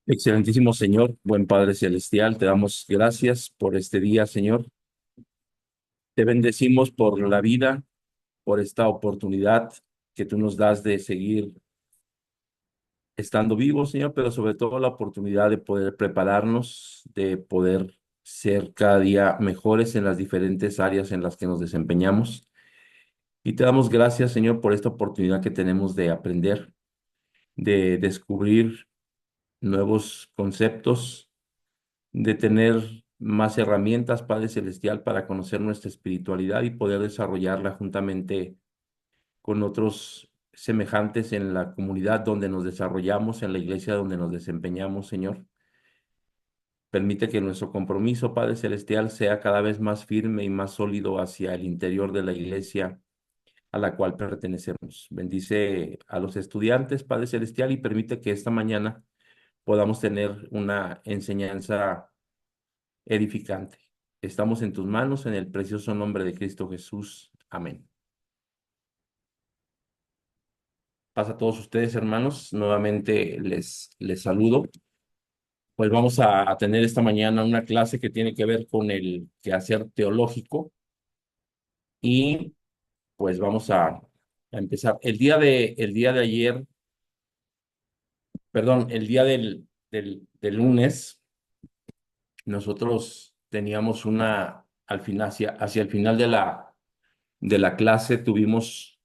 Excelentísimo Señor, buen Padre Celestial, te damos gracias por este día, Señor. Te bendecimos por la vida, por esta oportunidad que tú nos das de seguir estando vivos, Señor, pero sobre todo la oportunidad de poder prepararnos, de poder ser cada día mejores en las diferentes áreas en las que nos desempeñamos. Y te damos gracias, Señor, por esta oportunidad que tenemos de aprender, de descubrir nuevos conceptos, de tener más herramientas, Padre Celestial, para conocer nuestra espiritualidad y poder desarrollarla juntamente con otros semejantes en la comunidad donde nos desarrollamos, en la iglesia donde nos desempeñamos, Señor. Permite que nuestro compromiso, Padre Celestial, sea cada vez más firme y más sólido hacia el interior de la iglesia a la cual pertenecemos. Bendice a los estudiantes, Padre Celestial, y permite que esta mañana podamos tener una enseñanza edificante. Estamos en tus manos en el precioso nombre de Cristo Jesús. Amén. Paz a todos ustedes, hermanos. Nuevamente les saludo. Pues vamos a tener esta mañana una clase que tiene que ver con el quehacer teológico y pues vamos a empezar. El día de ayer, perdón, el día del lunes, nosotros teníamos al final, hacia el final de la clase, tuvimos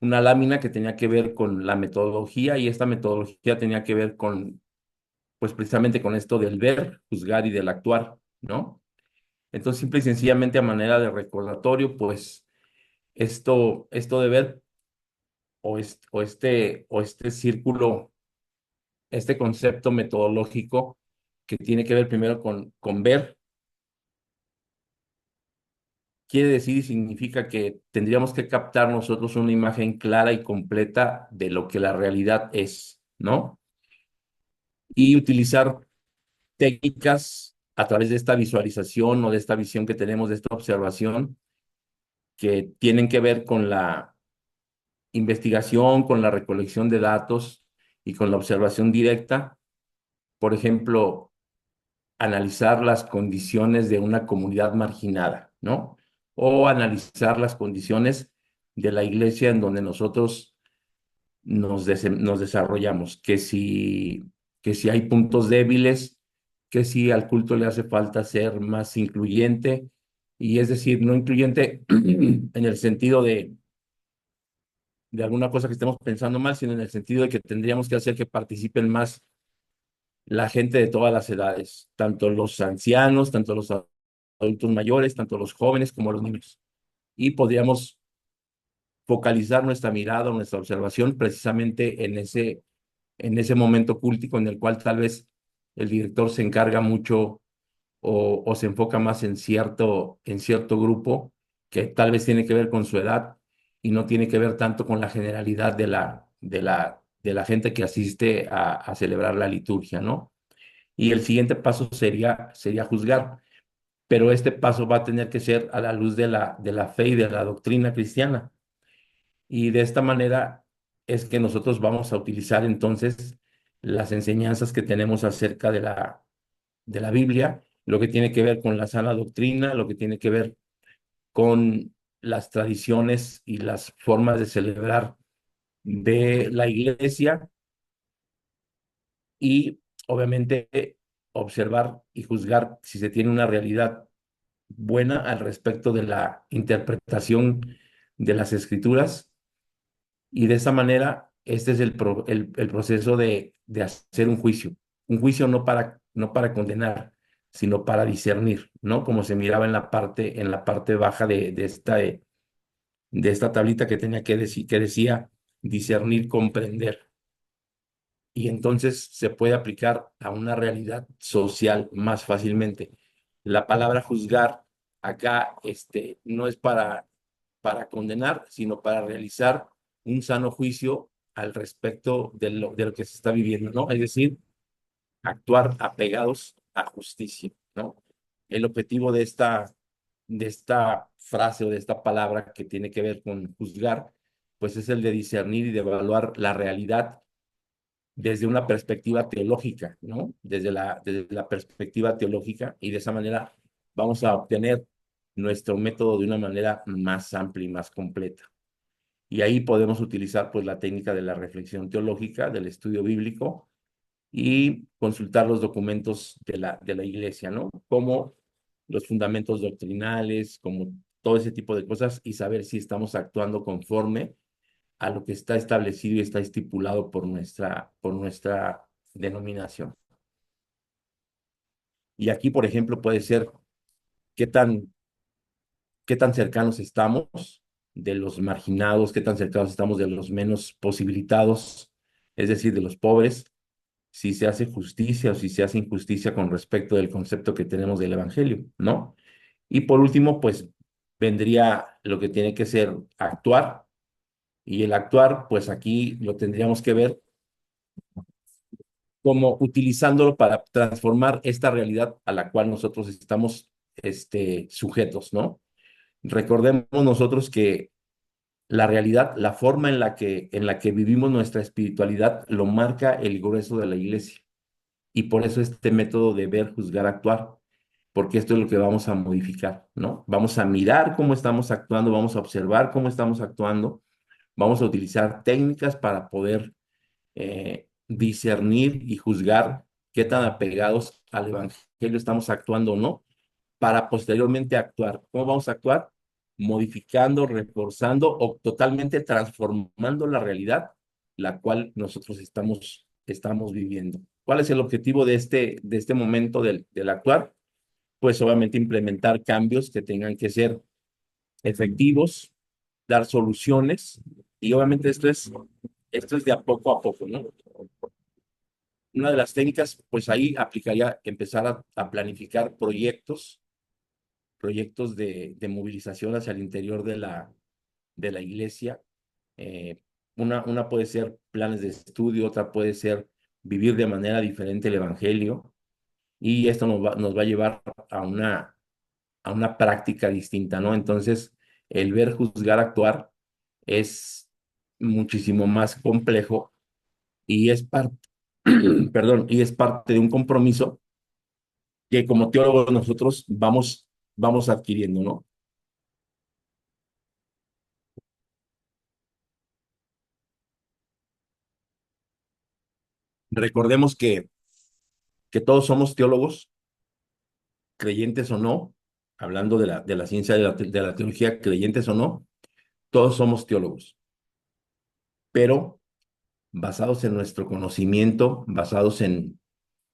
una lámina que tenía que ver con la metodología y esta metodología tenía que ver pues precisamente con esto del ver, juzgar y del actuar, ¿no? Entonces, simple y sencillamente a manera de recordatorio, pues esto de ver o este círculo, este concepto metodológico que tiene que ver primero con ver, quiere decir y significa que tendríamos que captar nosotros una imagen clara y completa de lo que la realidad es, ¿no? Y utilizar técnicas a través de esta visualización o de esta visión que tenemos, de esta observación, que tienen que ver con la investigación, con la recolección de datos y con la observación directa. Por ejemplo, analizar las condiciones de una comunidad marginada, ¿no? O analizar las condiciones de la iglesia en donde nosotros nos desarrollamos, que si hay puntos débiles, que si al culto le hace falta ser más incluyente, y es decir, no incluyente en el sentido de alguna cosa que estemos pensando mal, sino en el sentido de que tendríamos que hacer que participen más la gente de todas las edades, tanto los ancianos, tanto los adultos mayores, tanto los jóvenes como los niños. Y podríamos focalizar nuestra mirada, nuestra observación precisamente en ese momento cúltico en el cual tal vez el director se encarga mucho o se enfoca más en cierto grupo que tal vez tiene que ver con su edad y no tiene que ver tanto con la generalidad de la gente que asiste a celebrar la liturgia, ¿no? Y el siguiente paso sería juzgar, pero este paso va a tener que ser a la luz de la fe y de la doctrina cristiana. Y de esta manera es que nosotros vamos a utilizar entonces las enseñanzas que tenemos acerca de la Biblia, lo que tiene que ver con la sana doctrina, lo que tiene que ver con las tradiciones y las formas de celebrar de la iglesia y obviamente observar y juzgar si se tiene una realidad buena al respecto de la interpretación de las escrituras. Y de esa manera, este es el proceso de hacer un juicio no para condenar, sino para discernir, ¿no? Como se miraba en la parte baja de esta tablita que tenía que decía discernir, comprender. Y entonces se puede aplicar a una realidad social más fácilmente. La palabra juzgar acá no es para condenar, sino para realizar un sano juicio al respecto de lo que se está viviendo, ¿no? Es decir, actuar apegados a justicia, ¿no? El objetivo de esta frase o de esta palabra que tiene que ver con juzgar, pues es el de discernir y de evaluar la realidad desde una perspectiva teológica, ¿no? Desde la perspectiva teológica, y de esa manera vamos a obtener nuestro método de una manera más amplia y más completa. Y ahí podemos utilizar pues la técnica de la reflexión teológica, del estudio bíblico y consultar los documentos de la iglesia, ¿no? Como los fundamentos doctrinales, como todo ese tipo de cosas y saber si estamos actuando conforme a lo que está establecido y está estipulado por nuestra denominación. Y aquí, por ejemplo, puede ser qué tan, qué tan cercanos estamos de los marginados, qué tan cercanos estamos de los menos posibilitados, es decir, de los pobres, si se hace justicia o si se hace injusticia con respecto del concepto que tenemos del Evangelio, ¿no? Y por último, pues vendría lo que tiene que ser actuar, y el actuar, pues aquí lo tendríamos que ver como utilizándolo para transformar esta realidad a la cual nosotros estamos sujetos, ¿no? Recordemos nosotros que la realidad, la forma en la que vivimos nuestra espiritualidad, lo marca el grueso de la iglesia. Y por eso este método de ver, juzgar, actuar, porque esto es lo que vamos a modificar, ¿no? Vamos a mirar cómo estamos actuando, vamos a observar cómo estamos actuando, vamos a utilizar técnicas para poder discernir y juzgar qué tan apegados al Evangelio estamos actuando o no, para posteriormente actuar. ¿Cómo vamos a actuar? Modificando, reforzando o totalmente transformando la realidad la cual nosotros estamos viviendo. ¿Cuál es el objetivo de este momento del actuar? Pues obviamente implementar cambios que tengan que ser efectivos, dar soluciones, y obviamente esto es de a poco, ¿no? Una de las técnicas, pues ahí aplicaría empezar a planificar proyectos de movilización hacia el interior de la iglesia. Eh, una puede ser planes de estudio, otra puede ser vivir de manera diferente el evangelio, y esto nos va a llevar a una práctica distinta, ¿no? Entonces, el ver, juzgar, actuar es muchísimo más complejo y es parte, perdón, y es parte de un compromiso que como teólogos nosotros vamos adquiriendo, ¿no? Recordemos que todos somos teólogos, creyentes o no, hablando de la ciencia de la teología, creyentes o no, todos somos teólogos, pero basados en nuestro conocimiento, basados en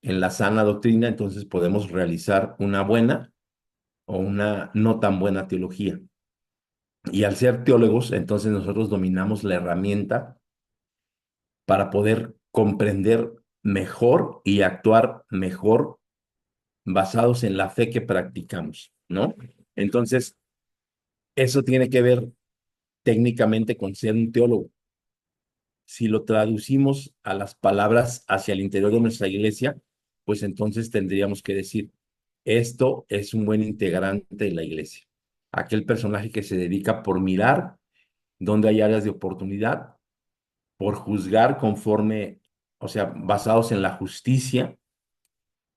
la sana doctrina, entonces podemos realizar una buena o una no tan buena teología. Y al ser teólogos, entonces nosotros dominamos la herramienta para poder comprender mejor y actuar mejor basados en la fe que practicamos, ¿no? Entonces, eso tiene que ver técnicamente con ser un teólogo. Si lo traducimos a las palabras hacia el interior de nuestra iglesia, pues entonces tendríamos que decir, esto es un buen integrante de la iglesia. Aquel personaje que se dedica por mirar dónde hay áreas de oportunidad, por juzgar conforme, o sea, basados en la justicia,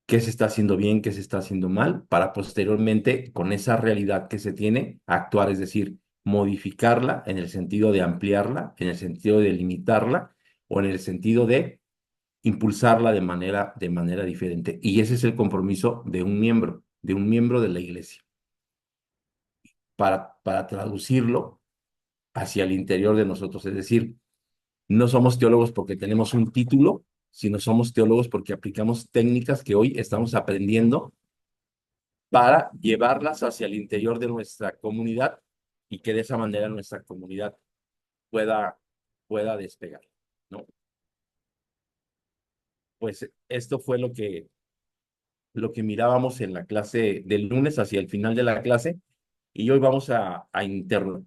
qué se está haciendo bien, qué se está haciendo mal, para posteriormente, con esa realidad que se tiene, actuar, es decir, modificarla en el sentido de ampliarla, en el sentido de limitarla o en el sentido de impulsarla de manera diferente. Y ese es el compromiso de un miembro de la iglesia, para traducirlo hacia el interior de nosotros. Es decir, no somos teólogos porque tenemos un título, sino somos teólogos porque aplicamos técnicas que hoy estamos aprendiendo para llevarlas hacia el interior de nuestra comunidad y que de esa manera nuestra comunidad pueda, pueda despegar, ¿no? Pues esto fue lo que mirábamos en la clase del lunes hacia el final de la clase, y hoy vamos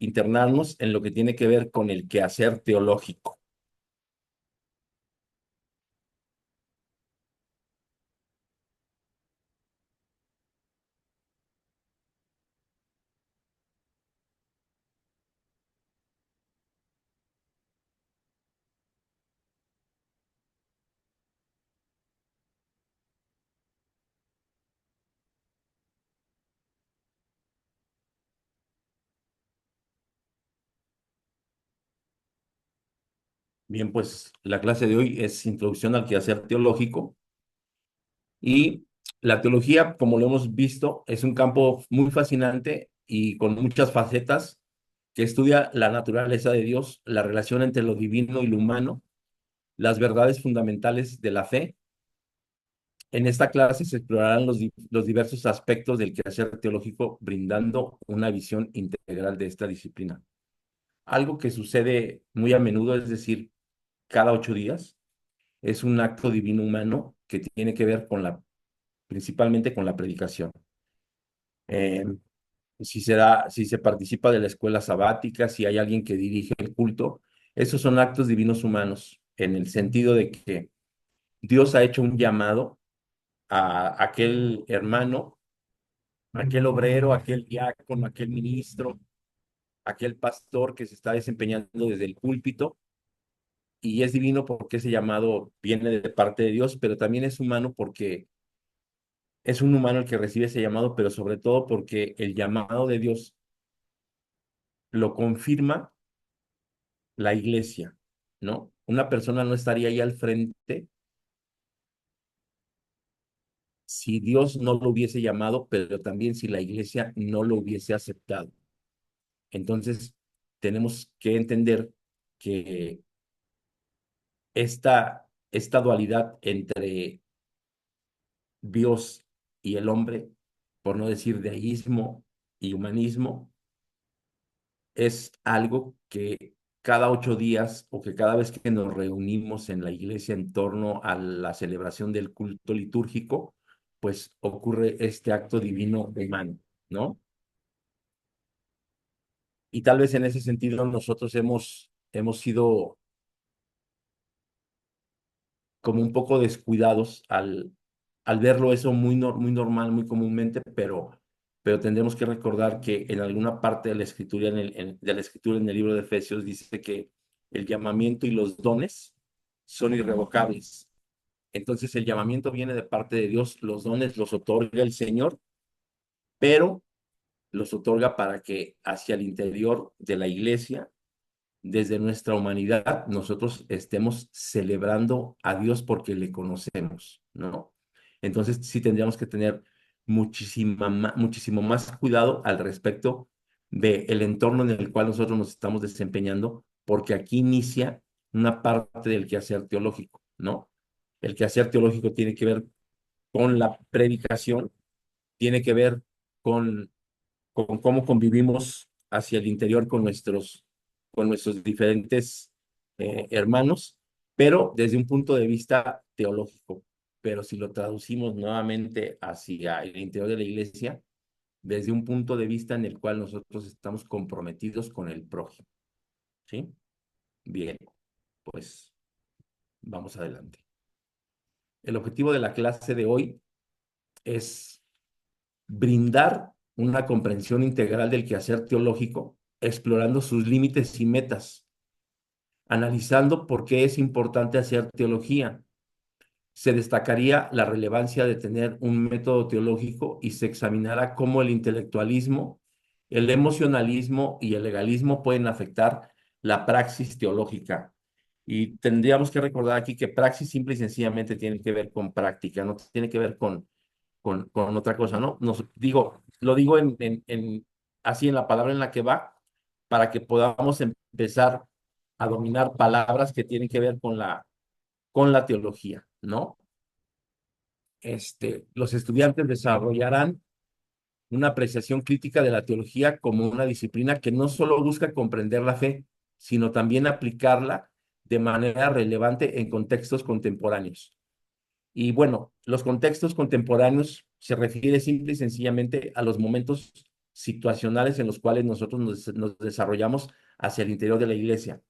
internarnos en lo que tiene que ver con el quehacer teológico. Bien, pues la clase de hoy es Introducción al Quehacer Teológico y la teología, como lo hemos visto, es un campo muy fascinante y con muchas facetas que estudia la naturaleza de Dios, la relación entre lo divino y lo humano, las verdades fundamentales de la fe. En esta clase se explorarán los diversos aspectos del quehacer teológico, brindando una visión integral de esta disciplina. Algo que sucede muy a menudo, es decir, cada 8 días, es un acto divino humano que tiene que ver principalmente con la predicación. Eh, si se participa de la escuela sabática, si hay alguien que dirige el culto, esos son actos divinos humanos, en el sentido de que Dios ha hecho un llamado a aquel hermano, aquel obrero, aquel diácono, aquel ministro, aquel pastor que se está desempeñando desde el púlpito, y es divino porque ese llamado viene de parte de Dios, pero también es humano porque es un humano el que recibe ese llamado, pero sobre todo porque el llamado de Dios lo confirma la iglesia, ¿no? Una persona no estaría ahí al frente si Dios no lo hubiese llamado, pero también si la iglesia no lo hubiese aceptado. Entonces, tenemos que entender que esta dualidad entre Dios y el hombre, por no decir deísmo y humanismo, es algo que cada 8 días o que cada vez que nos reunimos en la iglesia en torno a la celebración del culto litúrgico, pues ocurre este acto divino humano, ¿no? Y tal vez en ese sentido nosotros hemos sido como un poco descuidados al verlo eso muy normal, muy comúnmente, pero tendremos que recordar que en alguna parte de la escritura, de la escritura en el libro de Efesios, dice que el llamamiento y los dones son irrevocables. Entonces el llamamiento viene de parte de Dios, los dones los otorga el Señor, pero los otorga para que hacia el interior de la iglesia, desde nuestra humanidad, nosotros estemos celebrando a Dios porque le conocemos, ¿no? Entonces sí tendríamos que tener muchísimo más cuidado al respecto del entorno en el cual nosotros nos estamos desempeñando, porque aquí inicia una parte del quehacer teológico, ¿no? El quehacer teológico tiene que ver con la predicación, tiene que ver con cómo convivimos hacia el interior con nuestros diferentes hermanos, pero desde un punto de vista teológico. Pero si lo traducimos nuevamente hacia el interior de la iglesia, desde un punto de vista en el cual nosotros estamos comprometidos con el prójimo. ¿Sí? Bien, pues vamos adelante. El objetivo de la clase de hoy es brindar una comprensión integral del quehacer teológico, explorando sus límites y metas, analizando por qué es importante hacer teología. Se destacaría la relevancia de tener un método teológico y se examinará cómo el intelectualismo, el emocionalismo y el legalismo pueden afectar la praxis teológica. Y tendríamos que recordar aquí que praxis simple y sencillamente tiene que ver con práctica, no tiene que ver con otra cosa, ¿no? Lo digo así en la palabra en la que va, para que podamos empezar a dominar palabras que tienen que ver con la teología, ¿no? Los estudiantes desarrollarán una apreciación crítica de la teología como una disciplina que no solo busca comprender la fe, sino también aplicarla de manera relevante en contextos contemporáneos. Y bueno, los contextos contemporáneos se refiere simple y sencillamente a los momentos situacionales en los cuales nosotros nos desarrollamos hacia el interior de la iglesia,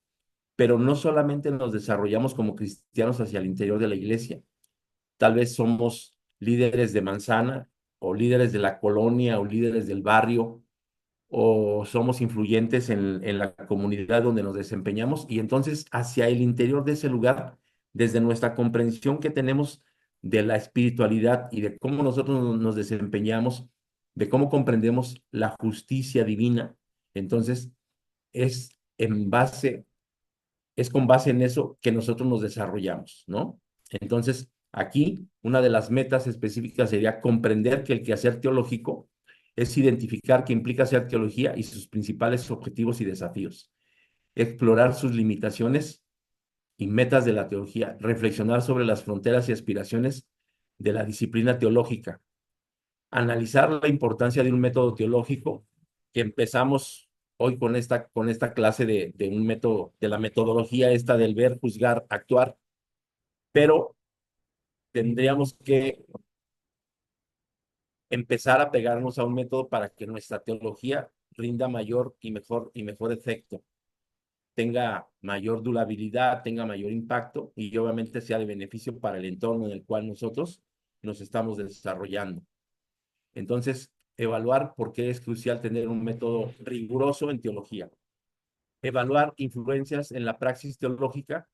pero no solamente nos desarrollamos como cristianos hacia el interior de la iglesia, tal vez somos líderes de manzana o líderes de la colonia o líderes del barrio o somos influyentes en la comunidad donde nos desempeñamos y entonces hacia el interior de ese lugar, desde nuestra comprensión que tenemos de la espiritualidad y de cómo nosotros nos desempeñamos, de cómo comprendemos la justicia divina, entonces es en base es con base en eso que nosotros nos desarrollamos, ¿no? Entonces, aquí una de las metas específicas sería comprender que el quehacer teológico es identificar qué implica hacer teología y sus principales objetivos y desafíos, explorar sus limitaciones y metas de la teología, reflexionar sobre las fronteras y aspiraciones de la disciplina teológica, analizar la importancia de un método teológico, que empezamos hoy con esta clase de un método, de la metodología esta del ver, juzgar, actuar, pero tendríamos que empezar a pegarnos a un método para que nuestra teología rinda mayor y mejor efecto, tenga mayor durabilidad, tenga mayor impacto y obviamente sea de beneficio para el entorno en el cual nosotros nos estamos desarrollando. Entonces, evaluar por qué es crucial tener un método riguroso en teología. Evaluar influencias en la praxis teológica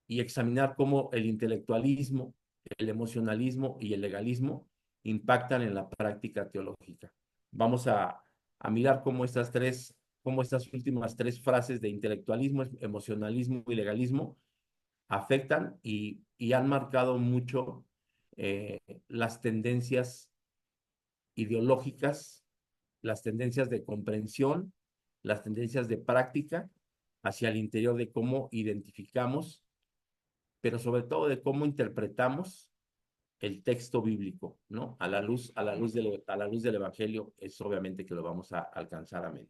y examinar cómo el intelectualismo, el emocionalismo y el legalismo impactan en la práctica teológica. Vamos a mirar cómo estas últimas tres frases de intelectualismo, emocionalismo y legalismo afectan y han marcado mucho eh, las tendencias ideológicas, las tendencias de comprensión, las tendencias de práctica hacia el interior de cómo identificamos, pero sobre todo de cómo interpretamos el texto bíblico, ¿no? A la luz del Evangelio es obviamente que lo vamos a alcanzar. Amén.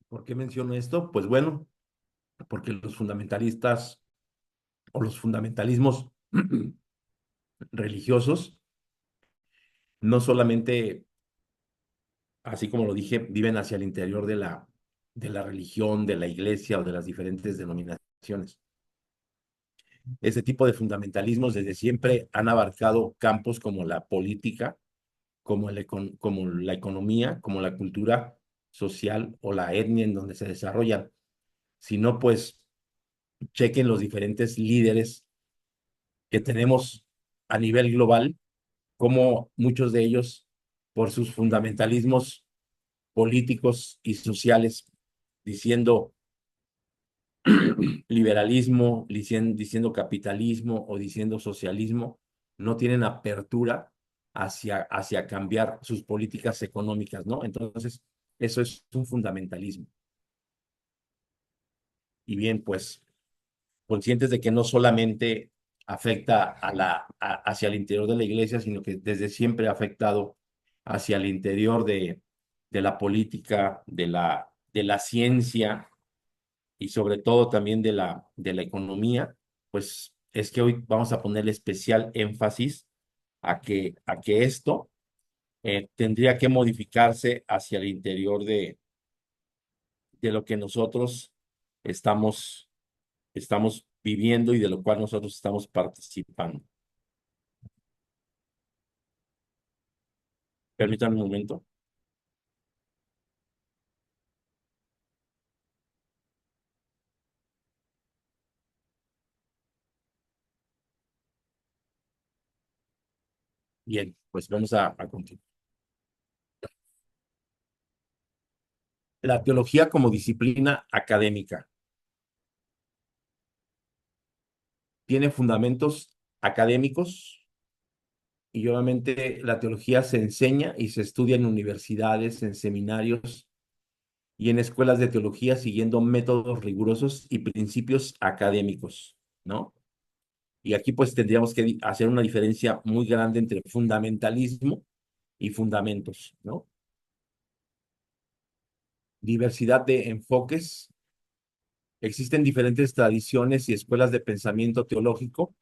¿Por qué menciono esto? Pues bueno, porque los fundamentalistas o los fundamentalismos religiosos no solamente, así como lo dije, viven hacia el interior de la religión, de la iglesia o de las diferentes denominaciones. Ese tipo de fundamentalismos desde siempre han abarcado campos como la política, como la economía, como la cultura social o la etnia en donde se desarrollan. Si no, pues chequen los diferentes líderes que tenemos a nivel global, como muchos de ellos, por sus fundamentalismos políticos y sociales, diciendo liberalismo, diciendo capitalismo o diciendo socialismo, no tienen apertura hacia cambiar sus políticas económicas, ¿no? Entonces, eso es un fundamentalismo. Y bien, pues, conscientes de que no solamente afecta hacia el interior de la iglesia, sino que desde siempre ha afectado hacia el interior de la política, de la ciencia y sobre todo también de la economía, pues es que hoy vamos a ponerle especial énfasis a que esto tendría que modificarse hacia el interior de lo que nosotros estamos, estamos viviendo y de lo cual nosotros estamos participando. Permítanme un momento. Bien, pues vamos a continuar. La teología como disciplina académica tiene fundamentos académicos y obviamente la teología se enseña y se estudia en universidades, en seminarios y en escuelas de teología siguiendo métodos rigurosos y principios académicos, ¿no? Y aquí pues tendríamos que hacer una diferencia muy grande entre fundamentalismo y fundamentos, ¿no? Diversidad de enfoques. Existen diferentes tradiciones y escuelas de pensamiento teológico,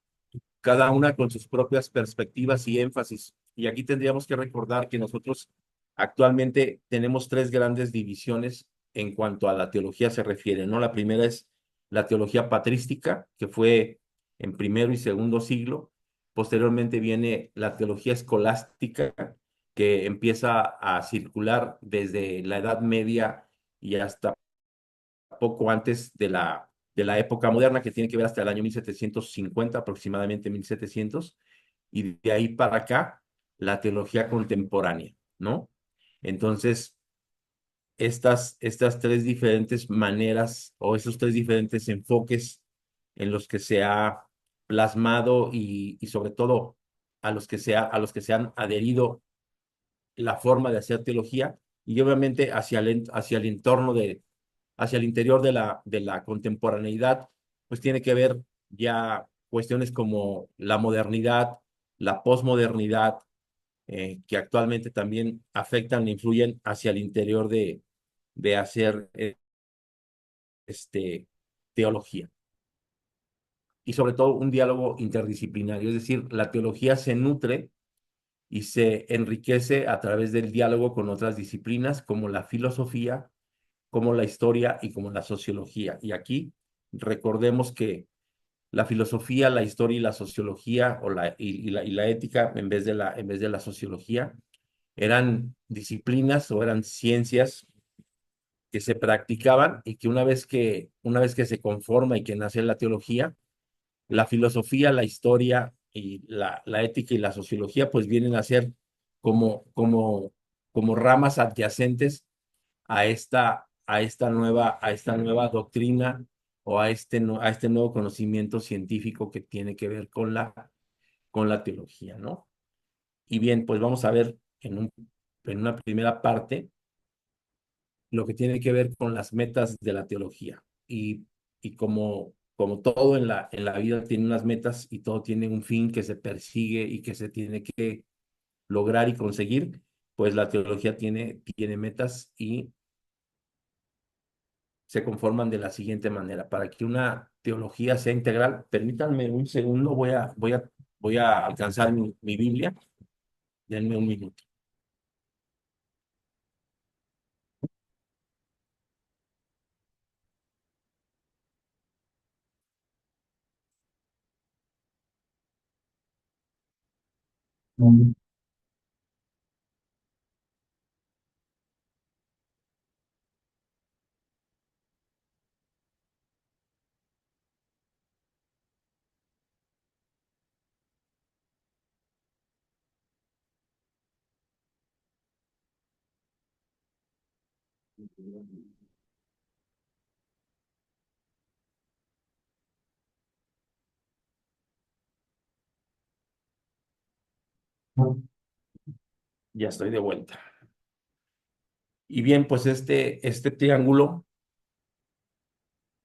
cada una con sus propias perspectivas y énfasis. Y aquí tendríamos que recordar que nosotros actualmente tenemos tres grandes divisiones en cuanto a la teología se refiere, ¿no? La primera es la teología patrística, que fue en primero y segundo siglo. Posteriormente viene la teología escolástica, que empieza a circular desde la Edad Media y hasta poco antes de la época moderna, que tiene que ver hasta el año 1750, aproximadamente 1700, y de ahí para acá, la teología contemporánea, ¿no? Entonces, estas tres diferentes maneras o esos tres diferentes enfoques en los que se ha plasmado y sobre todo a los que se han adherido la forma de hacer teología y obviamente hacia el entorno hacia el interior de la contemporaneidad, pues tiene que ver ya cuestiones como la modernidad, la posmodernidad, que actualmente también afectan e influyen hacia el interior de hacer este, teología. Y sobre todo un diálogo interdisciplinario, es decir, la teología se nutre y se enriquece a través del diálogo con otras disciplinas como la filosofía, como la historia y como la sociología. Y aquí recordemos que la filosofía, la historia y la sociología y la ética en vez de la sociología eran disciplinas o eran ciencias que se practicaban y que una vez que se conforma y que nace la teología, la filosofía, la historia y la ética y la sociología pues vienen a ser como, como, como ramas adyacentes a esta nueva doctrina o a este nuevo conocimiento científico que tiene que ver con la teología, ¿no? Y bien, pues vamos a ver en una primera parte lo que tiene que ver con las metas de la teología. Y como todo en la vida tiene unas metas y todo tiene un fin que se persigue y que se tiene que lograr y conseguir, pues la teología tiene metas y se conforman de la siguiente manera. Para que una teología sea integral, permítanme un segundo, voy a alcanzar mi Biblia. Denme un minuto. Mm. Ya estoy de vuelta. Y bien, pues este triángulo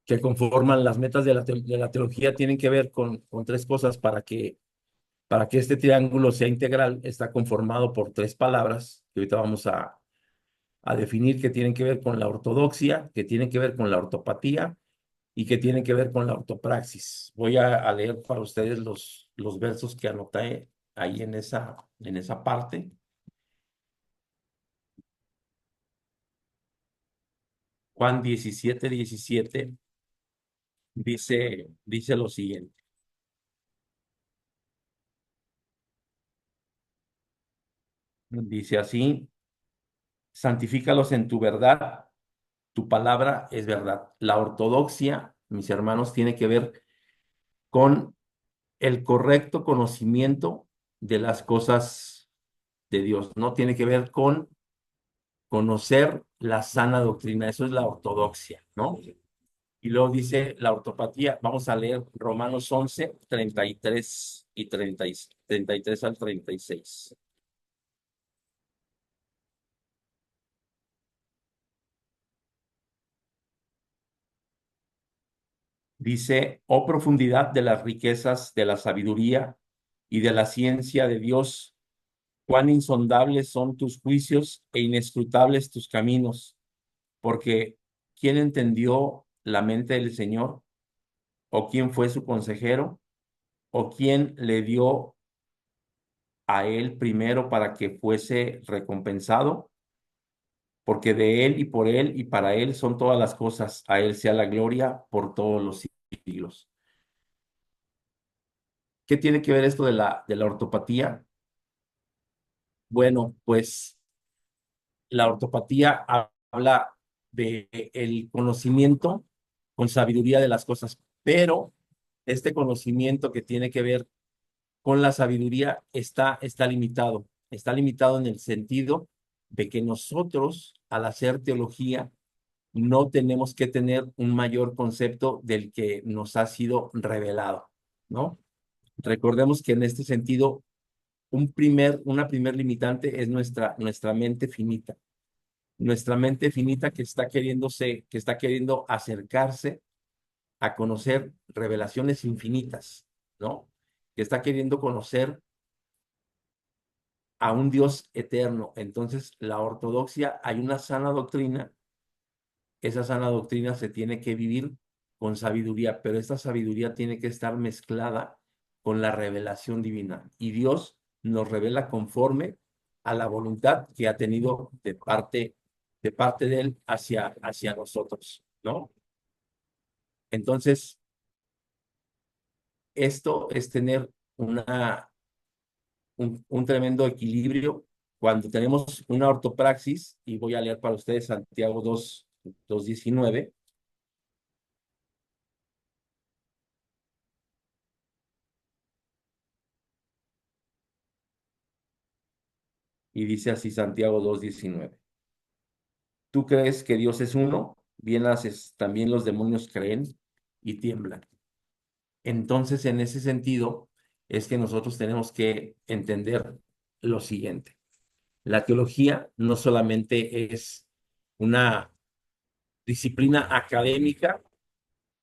que conforman las metas de la teología tienen que ver con tres cosas para que este triángulo sea integral. Está conformado por tres palabras que ahorita vamos a definir que tienen que ver con la ortodoxia, que tienen que ver con la ortopatía y que tienen que ver con la ortopraxis. Voy a leer para ustedes los versos que anoté ahí en esa parte. Juan 17:17 dice lo siguiente. Dice así, santifícalos en tu verdad, tu palabra es verdad. La ortodoxia, mis hermanos, tiene que ver con el correcto conocimiento de las cosas de Dios, no tiene que ver con conocer la sana doctrina, eso es la ortodoxia, ¿no? Y luego dice la ortopatía, vamos a leer Romanos 11 33 y 33 al 36. Dice, oh profundidad de las riquezas de la sabiduría y de la ciencia de Dios, cuán insondables son tus juicios e inescrutables tus caminos, porque ¿quién entendió la mente del Señor? ¿O quién fue su consejero? ¿O quién le dio a él primero para que fuese recompensado? Porque de él y por él y para él son todas las cosas, a él sea la gloria por todos los siglos. ¿Qué tiene que ver esto de de la ortopatía? Bueno, pues la ortopatía habla de el conocimiento con sabiduría de las cosas, pero este conocimiento que tiene que ver con la sabiduría está limitado en el sentido de que nosotros, al hacer teología, no tenemos que tener un mayor concepto del que nos ha sido revelado, ¿no? Recordemos que en este sentido, una primer limitante es nuestra mente finita. Nuestra mente finita que está queriendo acercarse a conocer revelaciones infinitas, ¿no? Que está queriendo conocer a un Dios eterno. Entonces, la ortodoxia, hay una sana doctrina, esa sana doctrina se tiene que vivir con sabiduría, pero esta sabiduría tiene que estar mezclada con la revelación divina. Y Dios nos revela conforme a la voluntad que ha tenido de parte de Él hacia nosotros, ¿no? Entonces, esto es tener un tremendo equilibrio cuando tenemos una ortopraxis, y voy a leer para ustedes Santiago 2:19, y dice así Santiago 2:19. ¿Tú crees que Dios es uno? Bien haces, también los demonios creen y tiemblan. Entonces, en ese sentido, es que nosotros tenemos que entender lo siguiente. La teología no solamente es una disciplina académica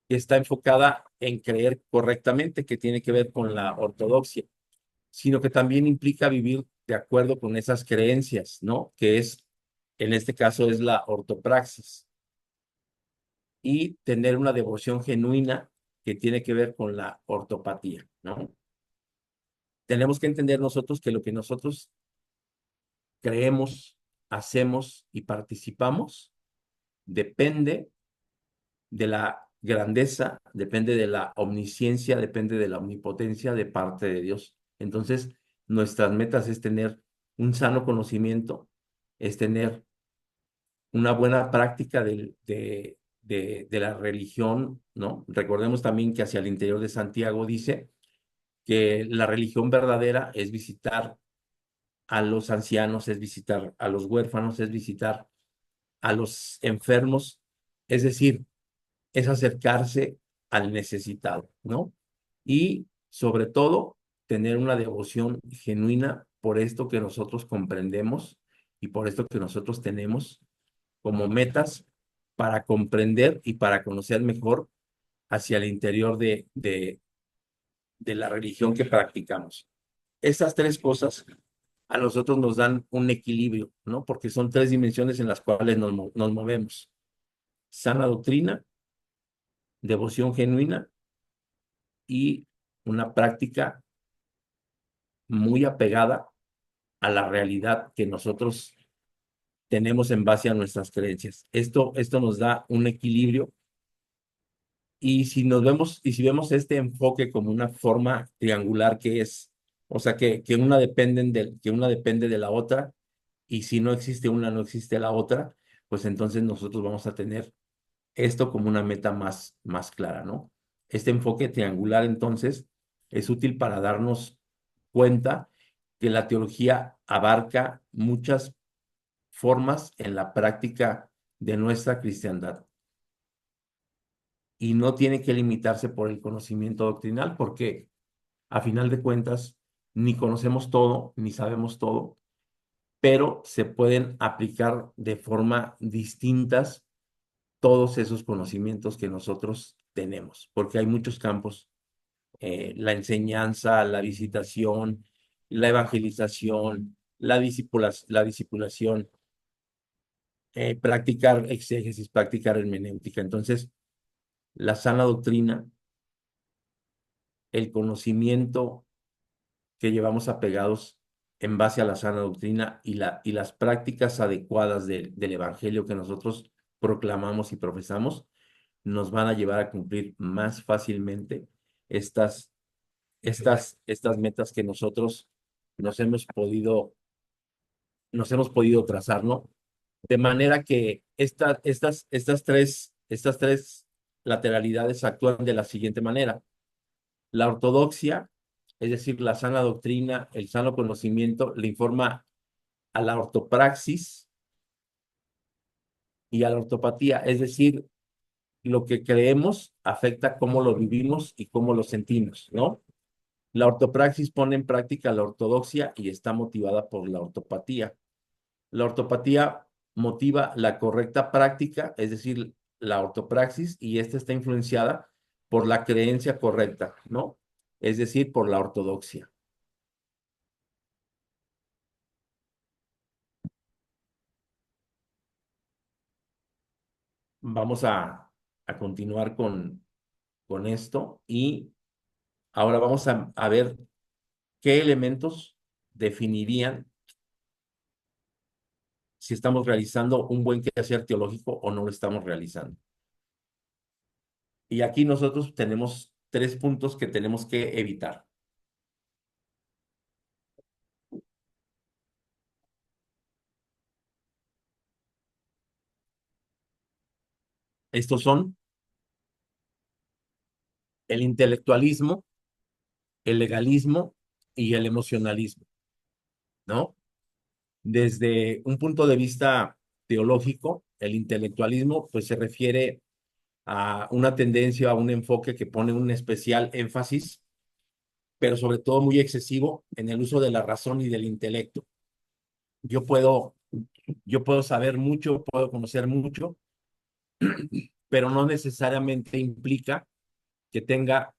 que está enfocada en creer correctamente, que tiene que ver con la ortodoxia, sino que también implica vivir de acuerdo con esas creencias, ¿no? Que es, en este caso, es la ortopraxis, y tener una devoción genuina que tiene que ver con la ortopatía, ¿no? Tenemos que entender nosotros que lo que nosotros creemos, hacemos y participamos depende de la grandeza, depende de la omnisciencia, depende de la omnipotencia de parte de Dios. Entonces, nuestras metas es tener un sano conocimiento, es tener una buena práctica de la religión, ¿no? Recordemos también que hacia el interior de Santiago dice que la religión verdadera es visitar a los ancianos, es visitar a los huérfanos, es visitar a los enfermos, es decir, es acercarse al necesitado, ¿no? Y sobre todo, tener una devoción genuina por esto que nosotros comprendemos y por esto que nosotros tenemos como metas para comprender y para conocer mejor hacia el interior de la religión que practicamos. Estas tres cosas a nosotros nos dan un equilibrio, ¿no? Porque son tres dimensiones en las cuales nos movemos. Sana doctrina, devoción genuina y una práctica muy apegada a la realidad que nosotros tenemos en base a nuestras creencias. Esto nos da un equilibrio, y si vemos este enfoque como una forma triangular que es, o sea, que una depende de la otra, y si no existe una, no existe la otra, pues entonces nosotros vamos a tener esto como una meta más clara, ¿no? Este enfoque triangular, entonces, es útil para darnos cuenta que la teología abarca muchas formas en la práctica de nuestra cristiandad, y no tiene que limitarse por el conocimiento doctrinal, porque a final de cuentas ni conocemos todo, ni sabemos todo, pero se pueden aplicar de forma distintas todos esos conocimientos que nosotros tenemos, porque hay muchos campos: la enseñanza, la visitación, la evangelización, la discipulación, practicar exégesis, practicar hermenéutica. Entonces, la sana doctrina, el conocimiento que llevamos apegados en base a la sana doctrina y las prácticas adecuadas del evangelio que nosotros proclamamos y profesamos, nos van a llevar a cumplir más fácilmente estas, estas metas que nosotros nos hemos podido, nos hemos podido trazar, ¿no? De manera que estas tres lateralidades actúan de la siguiente manera. La ortodoxia, es decir, la sana doctrina, el sano conocimiento, le informa a la ortopraxis y a la ortopatía, es decir, lo que creemos afecta cómo lo vivimos y cómo lo sentimos, ¿no? La ortopraxis pone en práctica la ortodoxia y está motivada por la ortopatía. La ortopatía motiva la correcta práctica, es decir, la ortopraxis, y esta está influenciada por la creencia correcta, ¿no? Es decir, por la ortodoxia. Vamos a continuar con esto y ahora vamos a ver qué elementos definirían si estamos realizando un buen quehacer teológico o no lo estamos realizando. Y aquí nosotros tenemos tres puntos que tenemos que evitar. Estos son el intelectualismo, el legalismo y el emocionalismo, ¿no? Desde un punto de vista teológico, el intelectualismo pues se refiere a una tendencia, a un enfoque que pone un especial énfasis, pero sobre todo muy excesivo en el uso de la razón y del intelecto. Yo puedo, yo puedo saber mucho, puedo conocer mucho, pero no necesariamente implica que tenga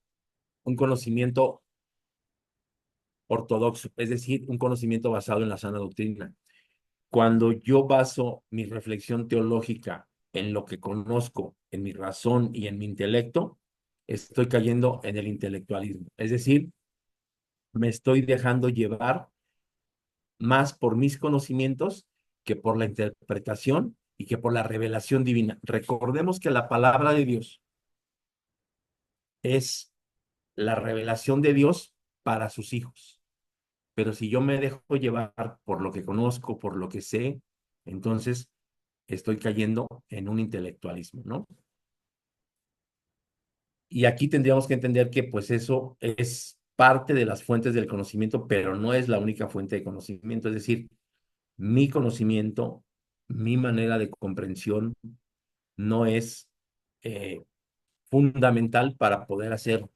un conocimiento ortodoxo, es decir, un conocimiento basado en la sana doctrina. Cuando yo baso mi reflexión teológica en lo que conozco, en mi razón y en mi intelecto, estoy cayendo en el intelectualismo. Es decir, me estoy dejando llevar más por mis conocimientos que por la interpretación y que por la revelación divina. Recordemos que la palabra de Dios es la revelación de Dios para sus hijos. Pero si yo me dejo llevar por lo que conozco, por lo que sé, entonces estoy cayendo en un intelectualismo, ¿no? Y aquí tendríamos que entender que pues eso es parte de las fuentes del conocimiento, pero no es la única fuente de conocimiento. Es decir, mi conocimiento, mi manera de comprensión no es eh, fundamental para poder hacer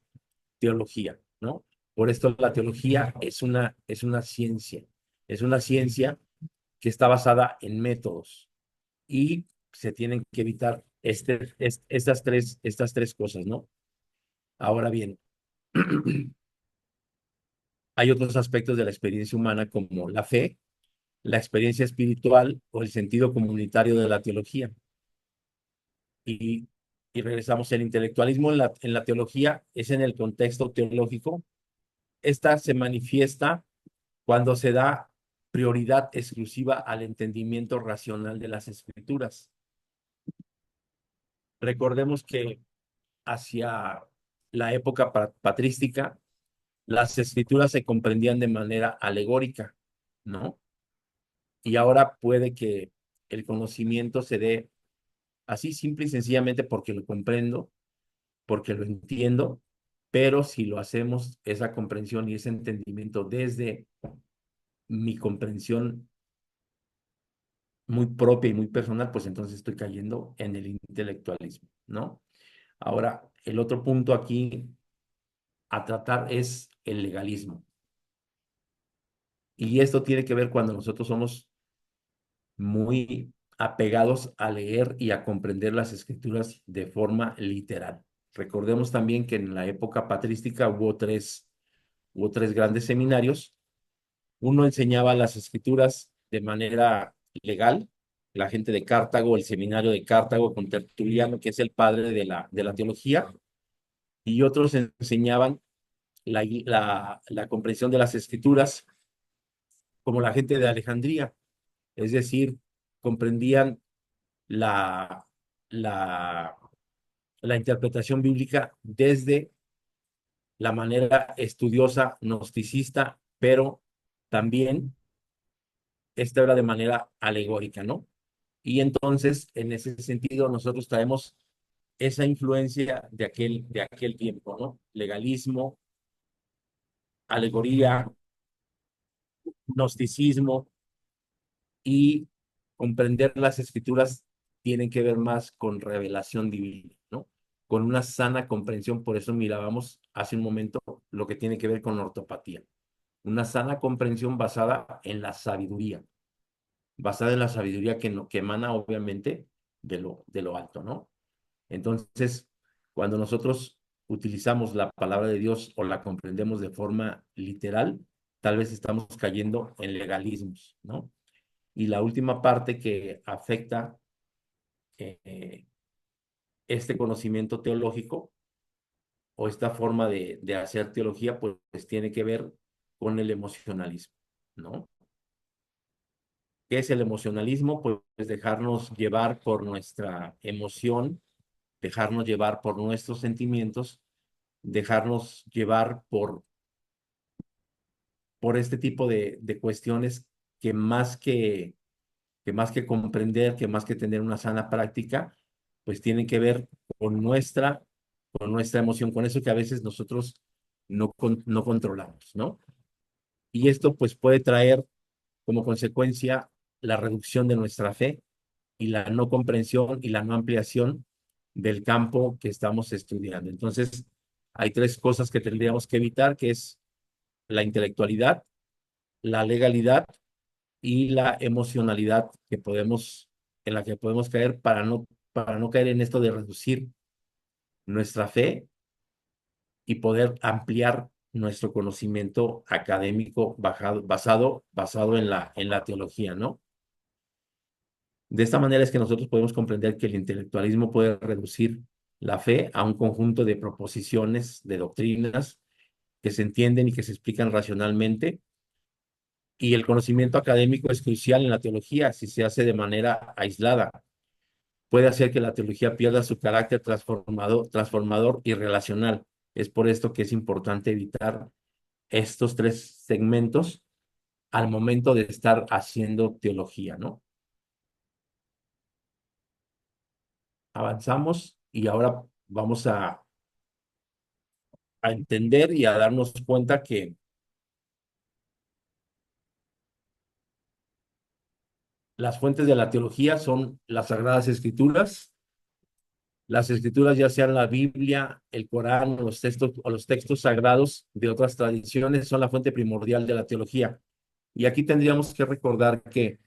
teología, ¿no? Por esto la teología es una ciencia que está basada en métodos y se tienen que evitar estas tres cosas, ¿no? Ahora bien, hay otros aspectos de la experiencia humana como la fe, la experiencia espiritual o el sentido comunitario de la teología. Y, y regresamos, el intelectualismo en la teología es en el contexto teológico. Esta se manifiesta cuando se da prioridad exclusiva al entendimiento racional de las escrituras. Recordemos que hacia la época patrística, las escrituras se comprendían de manera alegórica, ¿no? Y ahora puede que el conocimiento se dé así simple y sencillamente porque lo comprendo, porque lo entiendo, pero si lo hacemos, esa comprensión y ese entendimiento desde mi comprensión muy propia y muy personal, pues entonces estoy cayendo en el intelectualismo, ¿no? Ahora, el otro punto aquí a tratar es el legalismo. Y esto tiene que ver cuando nosotros somos muy apegados a leer y a comprender las escrituras de forma literal. Recordemos también que en la época patrística hubo tres grandes seminarios. Uno enseñaba las escrituras de manera legal, la gente de Cartago, el seminario de Cartago con Tertuliano, que es el padre de la teología, y otros enseñaban la comprensión de las escrituras como la gente de Alejandría, es decir, comprendían la, la, la interpretación bíblica desde la manera estudiosa, gnosticista, pero también esta era de manera alegórica, ¿no? Y entonces, en ese sentido, nosotros traemos esa influencia de aquel tiempo, ¿no? Legalismo, alegoría, gnosticismo, y comprender las escrituras tienen que ver más con revelación divina, ¿no? Con una sana comprensión. Por eso mirábamos hace un momento lo que tiene que ver con la ortopatía. Una sana comprensión basada en la sabiduría que, no, que emana obviamente de lo alto, ¿no? Entonces, cuando nosotros utilizamos la palabra de Dios o la comprendemos de forma literal, tal vez estamos cayendo en legalismos, ¿no? Y la última parte que afecta eh, este conocimiento teológico o esta forma de hacer teología, pues tiene que ver con el emocionalismo, ¿no? ¿Qué es el emocionalismo? Pues dejarnos llevar por nuestra emoción, dejarnos llevar por nuestros sentimientos, dejarnos llevar por este tipo de cuestiones que que más que comprender, que más que tener una sana práctica, pues tienen que ver con nuestra emoción, con eso que a veces nosotros no controlamos, ¿no? Y esto pues puede traer como consecuencia la reducción de nuestra fe y la no comprensión y la no ampliación del campo que estamos estudiando. Entonces, hay tres cosas que tendríamos que evitar, que es la intelectualidad, la legalidad y la emocionalidad en la que podemos caer para no caer en esto de reducir nuestra fe y poder ampliar nuestro conocimiento académico basado en la teología, ¿no? De esta manera es que nosotros podemos comprender que el intelectualismo puede reducir la fe a un conjunto de proposiciones, de doctrinas que se entienden y que se explican racionalmente. Y el conocimiento académico es crucial en la teología si se hace de manera aislada. Puede hacer que la teología pierda su carácter transformador y relacional. Es por esto que es importante evitar estos tres segmentos al momento de estar haciendo teología, ¿no? Avanzamos y ahora vamos a entender y a darnos cuenta que las fuentes de la teología son las Sagradas Escrituras. Las escrituras, ya sean la Biblia, el Corán o los textos sagrados de otras tradiciones, son la fuente primordial de la teología. Y aquí tendríamos que recordar que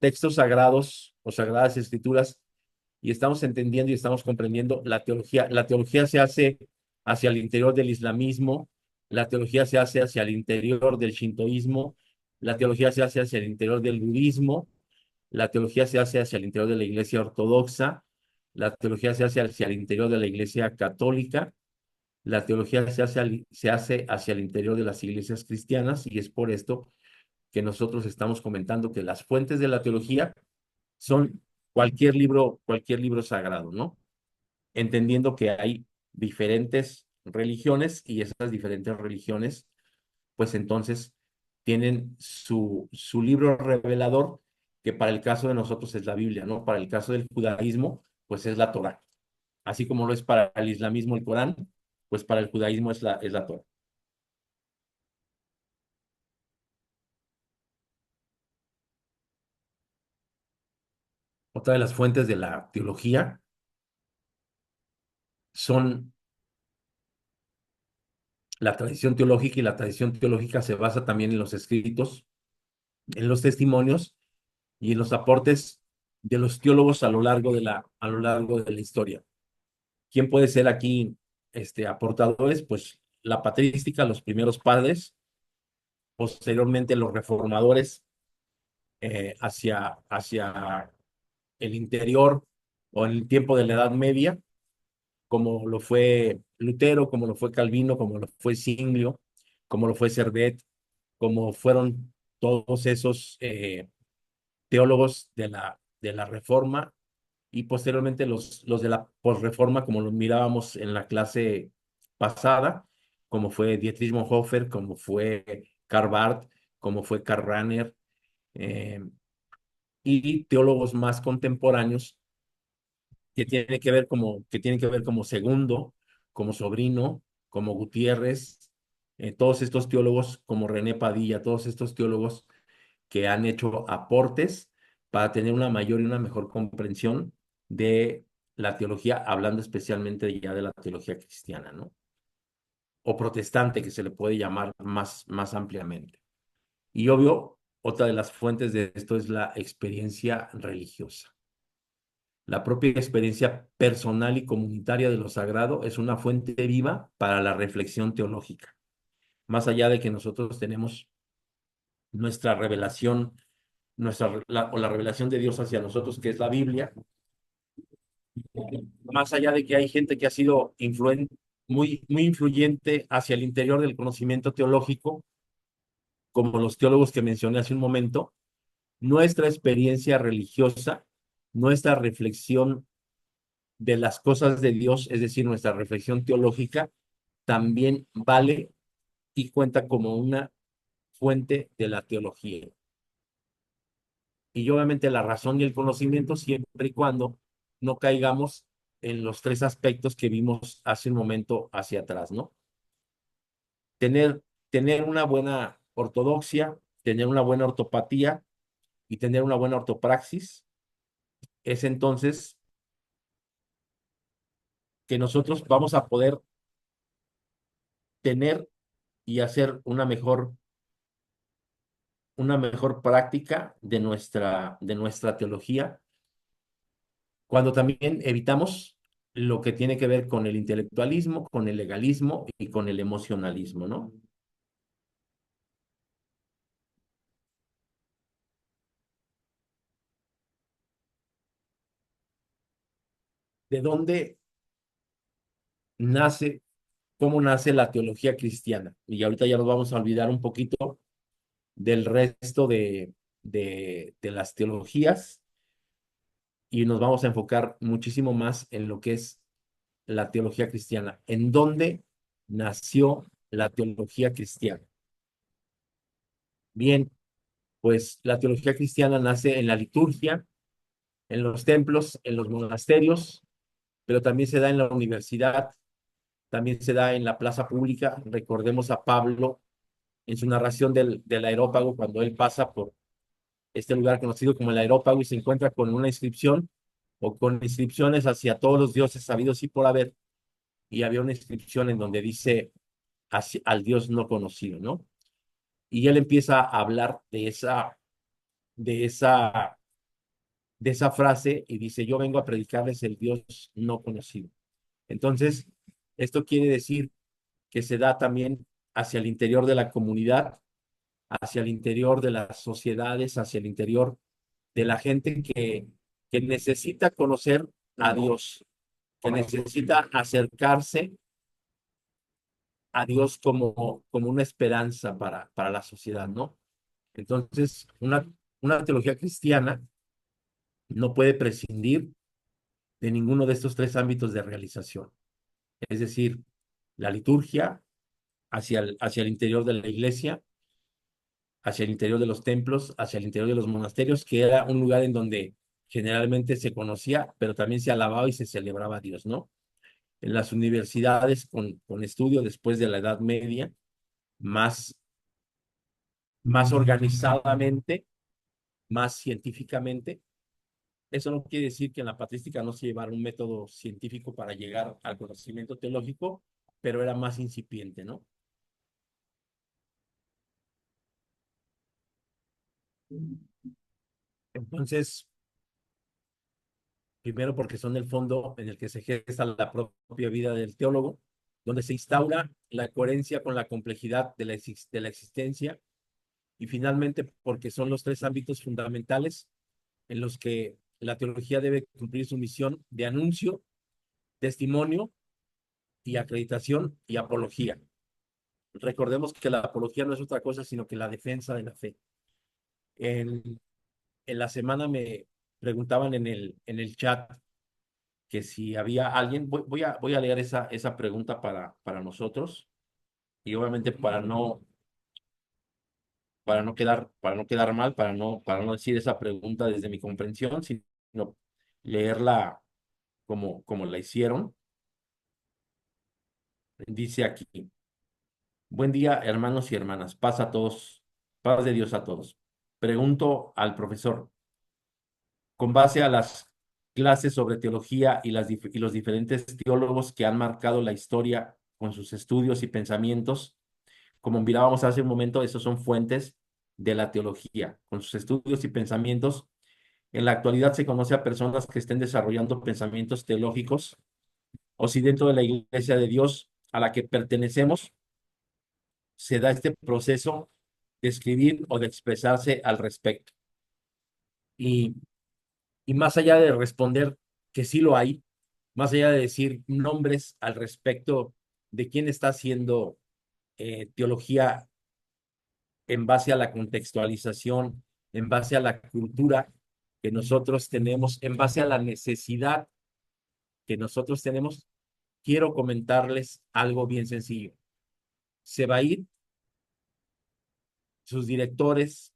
textos sagrados o sagradas escrituras, y estamos entendiendo y estamos comprendiendo la teología se hace hacia el interior del islamismo, la teología se hace hacia el interior del shintoísmo, la teología se hace hacia el interior del budismo, la teología se hace hacia el interior de la iglesia ortodoxa, la teología se hace hacia el interior de la iglesia católica, la teología se hace hacia el interior de las iglesias cristianas y es por esto que nosotros estamos comentando que las fuentes de la teología son cualquier libro sagrado, ¿no? Entendiendo que hay diferentes religiones y esas diferentes religiones, pues entonces tienen su libro revelador, que para el caso de nosotros es la Biblia, ¿no? Para el caso del judaísmo, pues es la Torá. Así como lo es para el islamismo el Corán, pues para el judaísmo es la Torá. Otra de las fuentes de la teología son la tradición teológica y la tradición teológica se basa también en los escritos, en los testimonios y en los aportes de los teólogos a lo largo de la historia. ¿Quién puede ser aquí aportadores? Pues la patrística, los primeros padres, posteriormente los reformadores hacia el interior o en el tiempo de la Edad Media, como lo fue Lutero, como lo fue Calvino, como lo fue Zwinglio, como lo fue Servet, como fueron todos esos teólogos de la Reforma y posteriormente los de la posreforma, como lo mirábamos en la clase pasada, como fue Dietrich Bonhoeffer, como fue Karl Barth, como fue Karl Rahner, eh, y teólogos más contemporáneos que tienen que ver como Segundo, como Sobrino, como Gutiérrez, todos estos teólogos, como René Padilla, todos estos teólogos que han hecho aportes para tener una mayor y una mejor comprensión de la teología, hablando especialmente ya de la teología cristiana, ¿no? O protestante, que se le puede llamar más ampliamente. Y obvio, otra de las fuentes de esto es la experiencia religiosa. La propia experiencia personal y comunitaria de lo sagrado es una fuente viva para la reflexión teológica. Más allá de que nosotros tenemos nuestra revelación, o la revelación de Dios hacia nosotros, que es la Biblia, más allá de que hay gente que ha sido muy influyente hacia el interior del conocimiento teológico, como los teólogos que mencioné hace un momento, nuestra experiencia religiosa, nuestra reflexión de las cosas de Dios, es decir, nuestra reflexión teológica, también vale y cuenta como una fuente de la teología. Y obviamente la razón y el conocimiento siempre y cuando no caigamos en los tres aspectos que vimos hace un momento hacia atrás, ¿no? Tener, tener una buena ortodoxia, tener una buena ortopatía y tener una buena ortopraxis es entonces que nosotros vamos a poder tener y hacer una mejor práctica de nuestra teología, cuando también evitamos lo que tiene que ver con el intelectualismo, con el legalismo y con el emocionalismo, ¿no? ¿De dónde nace, cómo nace la teología cristiana? Y ahorita ya nos vamos a olvidar un poquito del resto de las teologías y nos vamos a enfocar muchísimo más en lo que es la teología cristiana. ¿En dónde nació la teología cristiana? Bien, pues la teología cristiana nace en la liturgia, en los templos, en los monasterios, pero también se da en la universidad, también se da en la plaza pública. Recordemos a Pablo en su narración del aerópago, cuando él pasa por este lugar conocido como el aerópago y se encuentra con una inscripción o con inscripciones hacia todos los dioses sabidos y por haber. Y había una inscripción en donde dice al Dios no conocido, ¿no? Y él empieza a hablar de esa, de esa frase y dice, yo vengo a predicarles el Dios no conocido. Entonces, esto quiere decir que se da también hacia el interior de la comunidad, hacia el interior de las sociedades, hacia el interior de la gente que necesita conocer a Dios, que necesita acercarse a Dios como una esperanza para la sociedad, ¿no? Entonces, una teología cristiana no puede prescindir de ninguno de estos tres ámbitos de realización. Es decir, la liturgia hacia el interior de la iglesia, hacia el interior de los templos, hacia el interior de los monasterios, que era un lugar en donde generalmente se conocía, pero también se alababa y se celebraba a Dios, ¿no? En las universidades con estudio después de la Edad Media, más, más organizadamente, más científicamente. Eso no quiere decir que en la patrística no se llevara un método científico para llegar al conocimiento teológico, pero era más incipiente, ¿no? Entonces, primero porque son el fondo en el que se gesta la propia vida del teólogo, donde se instaura la coherencia con la complejidad de la existencia, y finalmente porque son los tres ámbitos fundamentales en los que la teología debe cumplir su misión de anuncio, testimonio y acreditación y apología. Recordemos que la apología no es otra cosa sino que la defensa de la fe. En, en la semana me preguntaban en el chat que si había alguien, voy a leer esa pregunta para nosotros y obviamente para no quedar mal, para no decir esa pregunta desde mi comprensión, sino leerla como la hicieron. Dice aquí, buen día hermanos y hermanas, paz a todos, paz de Dios a todos. pregunto al profesor, con base a las clases sobre teología y, y los diferentes teólogos que han marcado la historia con sus estudios y pensamientos, como mirábamos hace un momento, esos son fuentes de la teología. Con sus estudios y pensamientos, en la actualidad se conoce a personas que estén desarrollando pensamientos teológicos, o si dentro de la Iglesia de Dios a la que pertenecemos se da este proceso de escribir o de expresarse al respecto. Y, y más allá de responder que sí lo hay, más allá de decir nombres al respecto de quién está haciendo teología en base a la contextualización, en base a la cultura que nosotros tenemos, en base a la necesidad que nosotros tenemos, quiero comentarles algo bien sencillo. Se va a ir sus directores,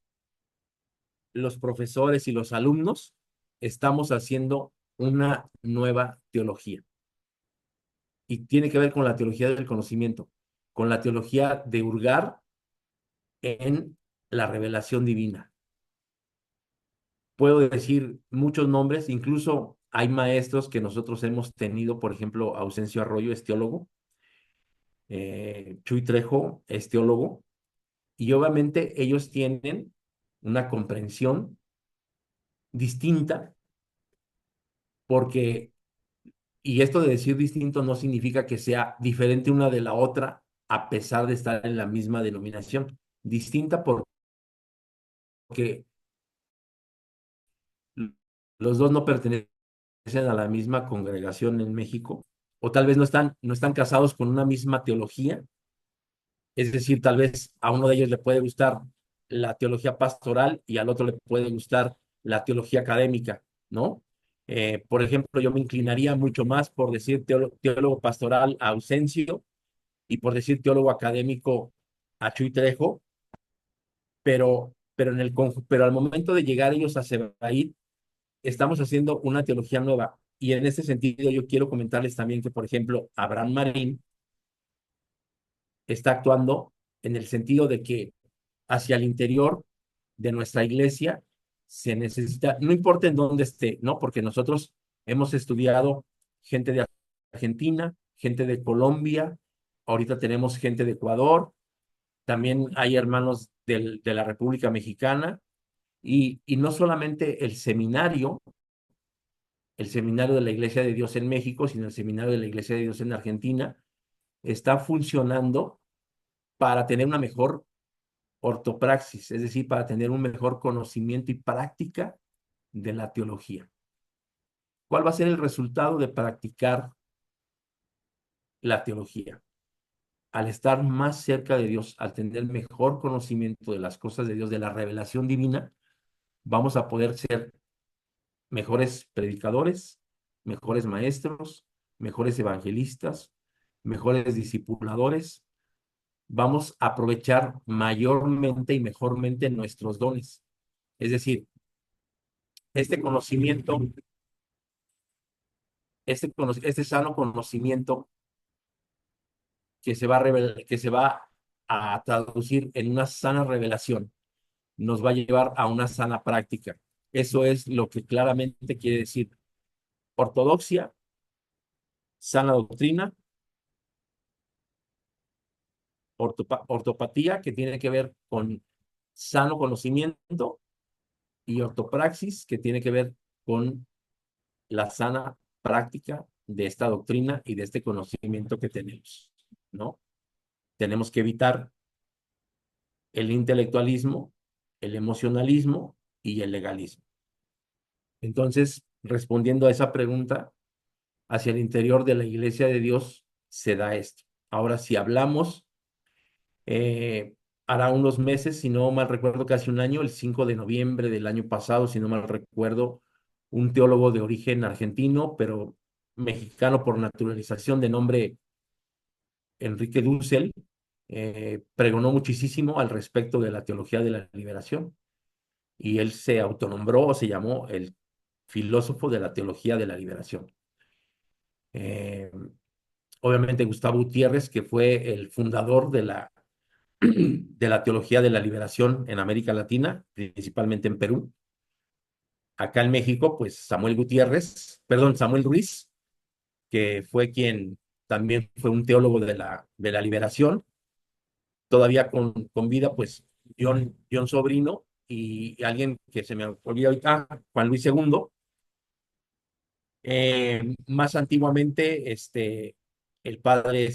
los profesores y los alumnos, estamos haciendo una nueva teología. Y tiene que ver con la teología del conocimiento, con la teología de hurgar en la revelación divina. Puedo decir muchos nombres, incluso hay maestros que nosotros hemos tenido, por ejemplo, Ausencio Arroyo es teólogo, Chuy Trejo es teólogo, y obviamente ellos tienen una comprensión distinta porque, y esto de decir distinto no significa que sea diferente una de la otra a pesar de estar en la misma denominación, distinta porque los dos no pertenecen a la misma congregación en México, o tal vez no están casados con una misma teología, es decir, tal vez a uno de ellos le puede gustar la teología pastoral y al otro le puede gustar la teología académica, ¿no? Por ejemplo, yo me inclinaría mucho más por decir teólogo pastoral a Ausencio y por decir teólogo académico a Chuy Trejo, pero al momento de llegar ellos a Sebaid, estamos haciendo una teología nueva. Y en ese sentido, yo quiero comentarles también que, por ejemplo, Abraham Marín está actuando en el sentido de que hacia el interior de nuestra iglesia se necesita, no importa en dónde esté, ¿no? Porque nosotros hemos estudiado gente de Argentina, gente de Colombia, ahorita tenemos gente de Ecuador, también hay hermanos de la República Mexicana, y no solamente el seminario de la Iglesia de Dios en México, sino el seminario de la Iglesia de Dios en Argentina, está funcionando para tener una mejor ortopraxis, es decir, para tener un mejor conocimiento y práctica de la teología. ¿Cuál va a ser el resultado de practicar la teología? Al estar más cerca de Dios, al tener mejor conocimiento de las cosas de Dios, de la revelación divina, vamos a poder ser mejores predicadores, mejores maestros, mejores evangelistas, mejores discipuladores. Vamos a aprovechar mayormente y mejormente nuestros dones. Es decir, este conocimiento, este sano conocimiento que se va a traducir en una sana revelación, nos va a llevar a una sana práctica. Eso es lo que claramente quiere decir ortodoxia, sana doctrina, ortopatía, que tiene que ver con sano conocimiento, y ortopraxis, que tiene que ver con la sana práctica de esta doctrina y de este conocimiento que tenemos, ¿no? Tenemos que evitar el intelectualismo, el emocionalismo y el legalismo. Entonces, respondiendo a esa pregunta, hacia el interior de la Iglesia de Dios se da esto. Ahora, si hablamos, eh, hará unos meses, si no mal recuerdo, casi un año, el 5 de noviembre del año pasado, si no mal recuerdo, un teólogo de origen argentino, pero mexicano por naturalización, de nombre Enrique Dussel, pregonó muchísimo al respecto de la teología de la liberación, y él se autonombró o se llamó el filósofo de la teología de la liberación. Eh, Obviamente Gustavo Gutiérrez, que fue el fundador de la de la teología de la liberación en América Latina, principalmente en Perú. Acá en México, pues Samuel Ruiz, que fue quien también fue un teólogo de la liberación, todavía con vida, pues John Sobrino y alguien que se me olvidó ahorita, Juan Luis segundo. Más antiguamente, el padre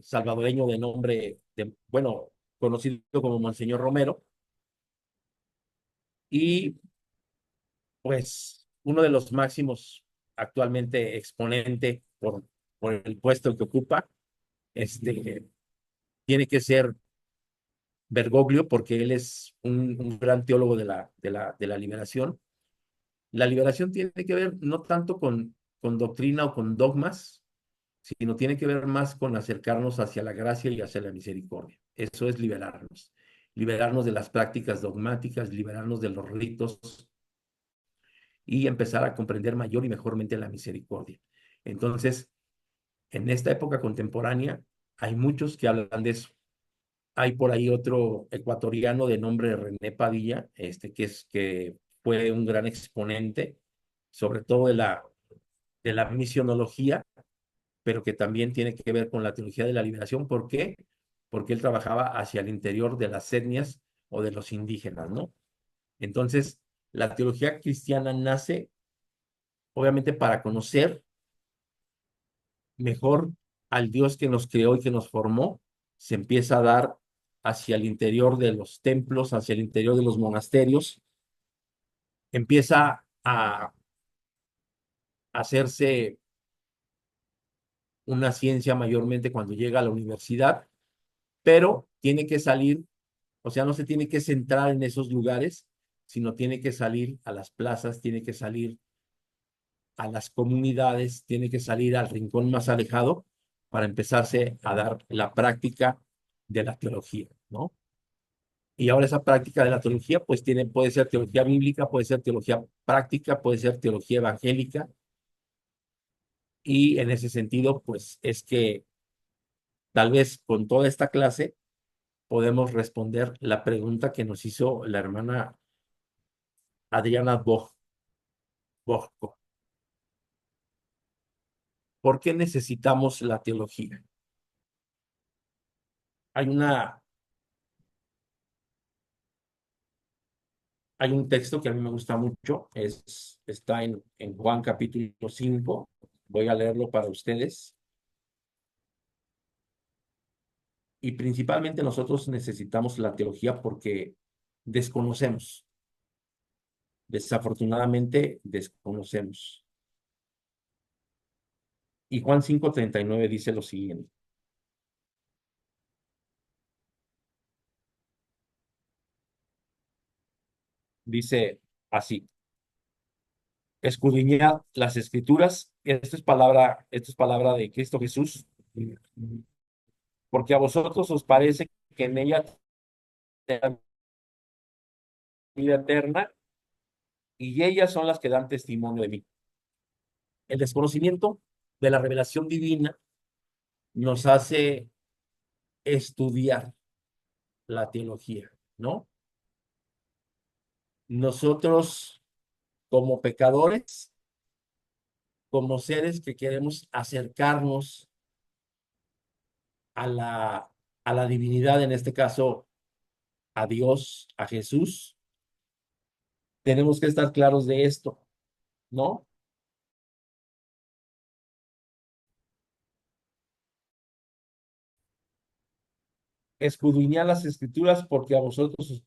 salvadoreño de nombre, bueno, conocido como Monseñor Romero, y pues uno de los máximos actualmente exponente por el puesto que ocupa, tiene que ser Bergoglio, porque él es un gran teólogo de la liberación. La liberación tiene que ver no tanto con doctrina o con dogmas, sino tiene que ver más con acercarnos hacia la gracia y hacia la misericordia. Eso es liberarnos. Liberarnos de las prácticas dogmáticas, liberarnos de los ritos y empezar a comprender mayor y mejormente la misericordia. Entonces, en esta época contemporánea, hay muchos que hablan de eso. Hay por ahí otro ecuatoriano de nombre René Padilla, que fue un gran exponente, sobre todo de la misionología, pero que también tiene que ver con la teología de la liberación. ¿Por qué? Porque él trabajaba hacia el interior de las etnias o de los indígenas, ¿no? Entonces, la teología cristiana nace, obviamente, para conocer mejor al Dios que nos creó y que nos formó. Se empieza a dar hacia el interior de los templos, hacia el interior de los monasterios, empieza a hacerse una ciencia mayormente cuando llega a la universidad, pero tiene que salir, o sea, no se tiene que centrar en esos lugares, sino tiene que salir a las plazas, tiene que salir a las comunidades, tiene que salir al rincón más alejado para empezarse a dar la práctica de la teología, ¿no? Y ahora esa práctica de la teología, pues puede ser teología bíblica, puede ser teología práctica, puede ser teología evangélica, y en ese sentido, pues es que tal vez con toda esta clase podemos responder la pregunta que nos hizo la hermana Adriana Bojko. ¿Por qué necesitamos la teología? Hay una, hay un texto que a mí me gusta mucho, está en Juan capítulo 5. Voy a leerlo para ustedes. Y principalmente nosotros necesitamos la teología porque desconocemos, desafortunadamente desconocemos. Y Juan 5:39 dice lo siguiente. Dice así: escudriñad las escrituras. Esto es palabra de Cristo Jesús, porque a vosotros os parece que en ella tenéis vida eterna, y ellas son las que dan testimonio de mí. El desconocimiento de la revelación divina nos hace estudiar la teología, ¿no? Nosotros, como pecadores, como seres que queremos acercarnos a la divinidad, en este caso a Dios, a Jesús, tenemos que estar claros de esto, ¿no? Escudriñad las escrituras, porque a vosotros os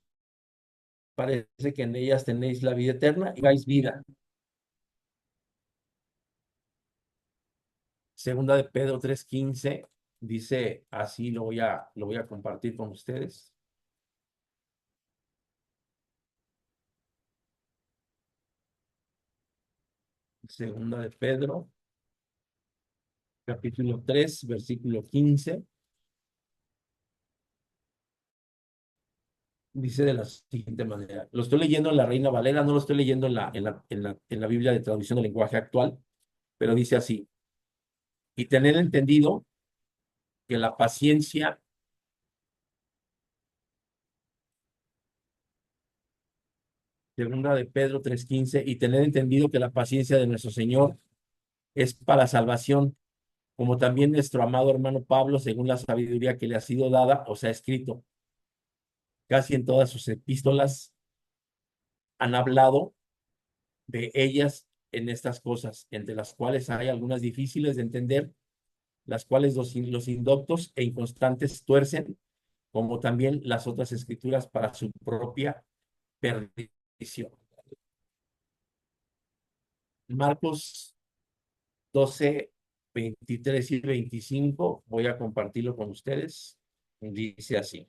parece que en ellas tenéis la vida eterna y dais vida. Segunda de Pedro 3:15 dice así, lo voy a compartir con ustedes. Segunda de Pedro, capítulo 3, versículo 15. Dice de la siguiente manera. Lo estoy leyendo en la Reina Valera, no lo estoy leyendo en la Biblia de traducción del lenguaje actual, pero dice así: y tener entendido que la paciencia Segunda de Pedro 3:15, y tener entendido que la paciencia de nuestro Señor es para salvación, como también nuestro amado hermano Pablo, según la sabiduría que le ha sido dada, os ha escrito. Casi en todas sus epístolas han hablado de ellas en estas cosas, entre las cuales hay algunas difíciles de entender, las cuales los indoctos e inconstantes tuercen, como también las otras escrituras para su propia perdición. Marcos 12, 23 y 25, voy a compartirlo con ustedes. Dice así: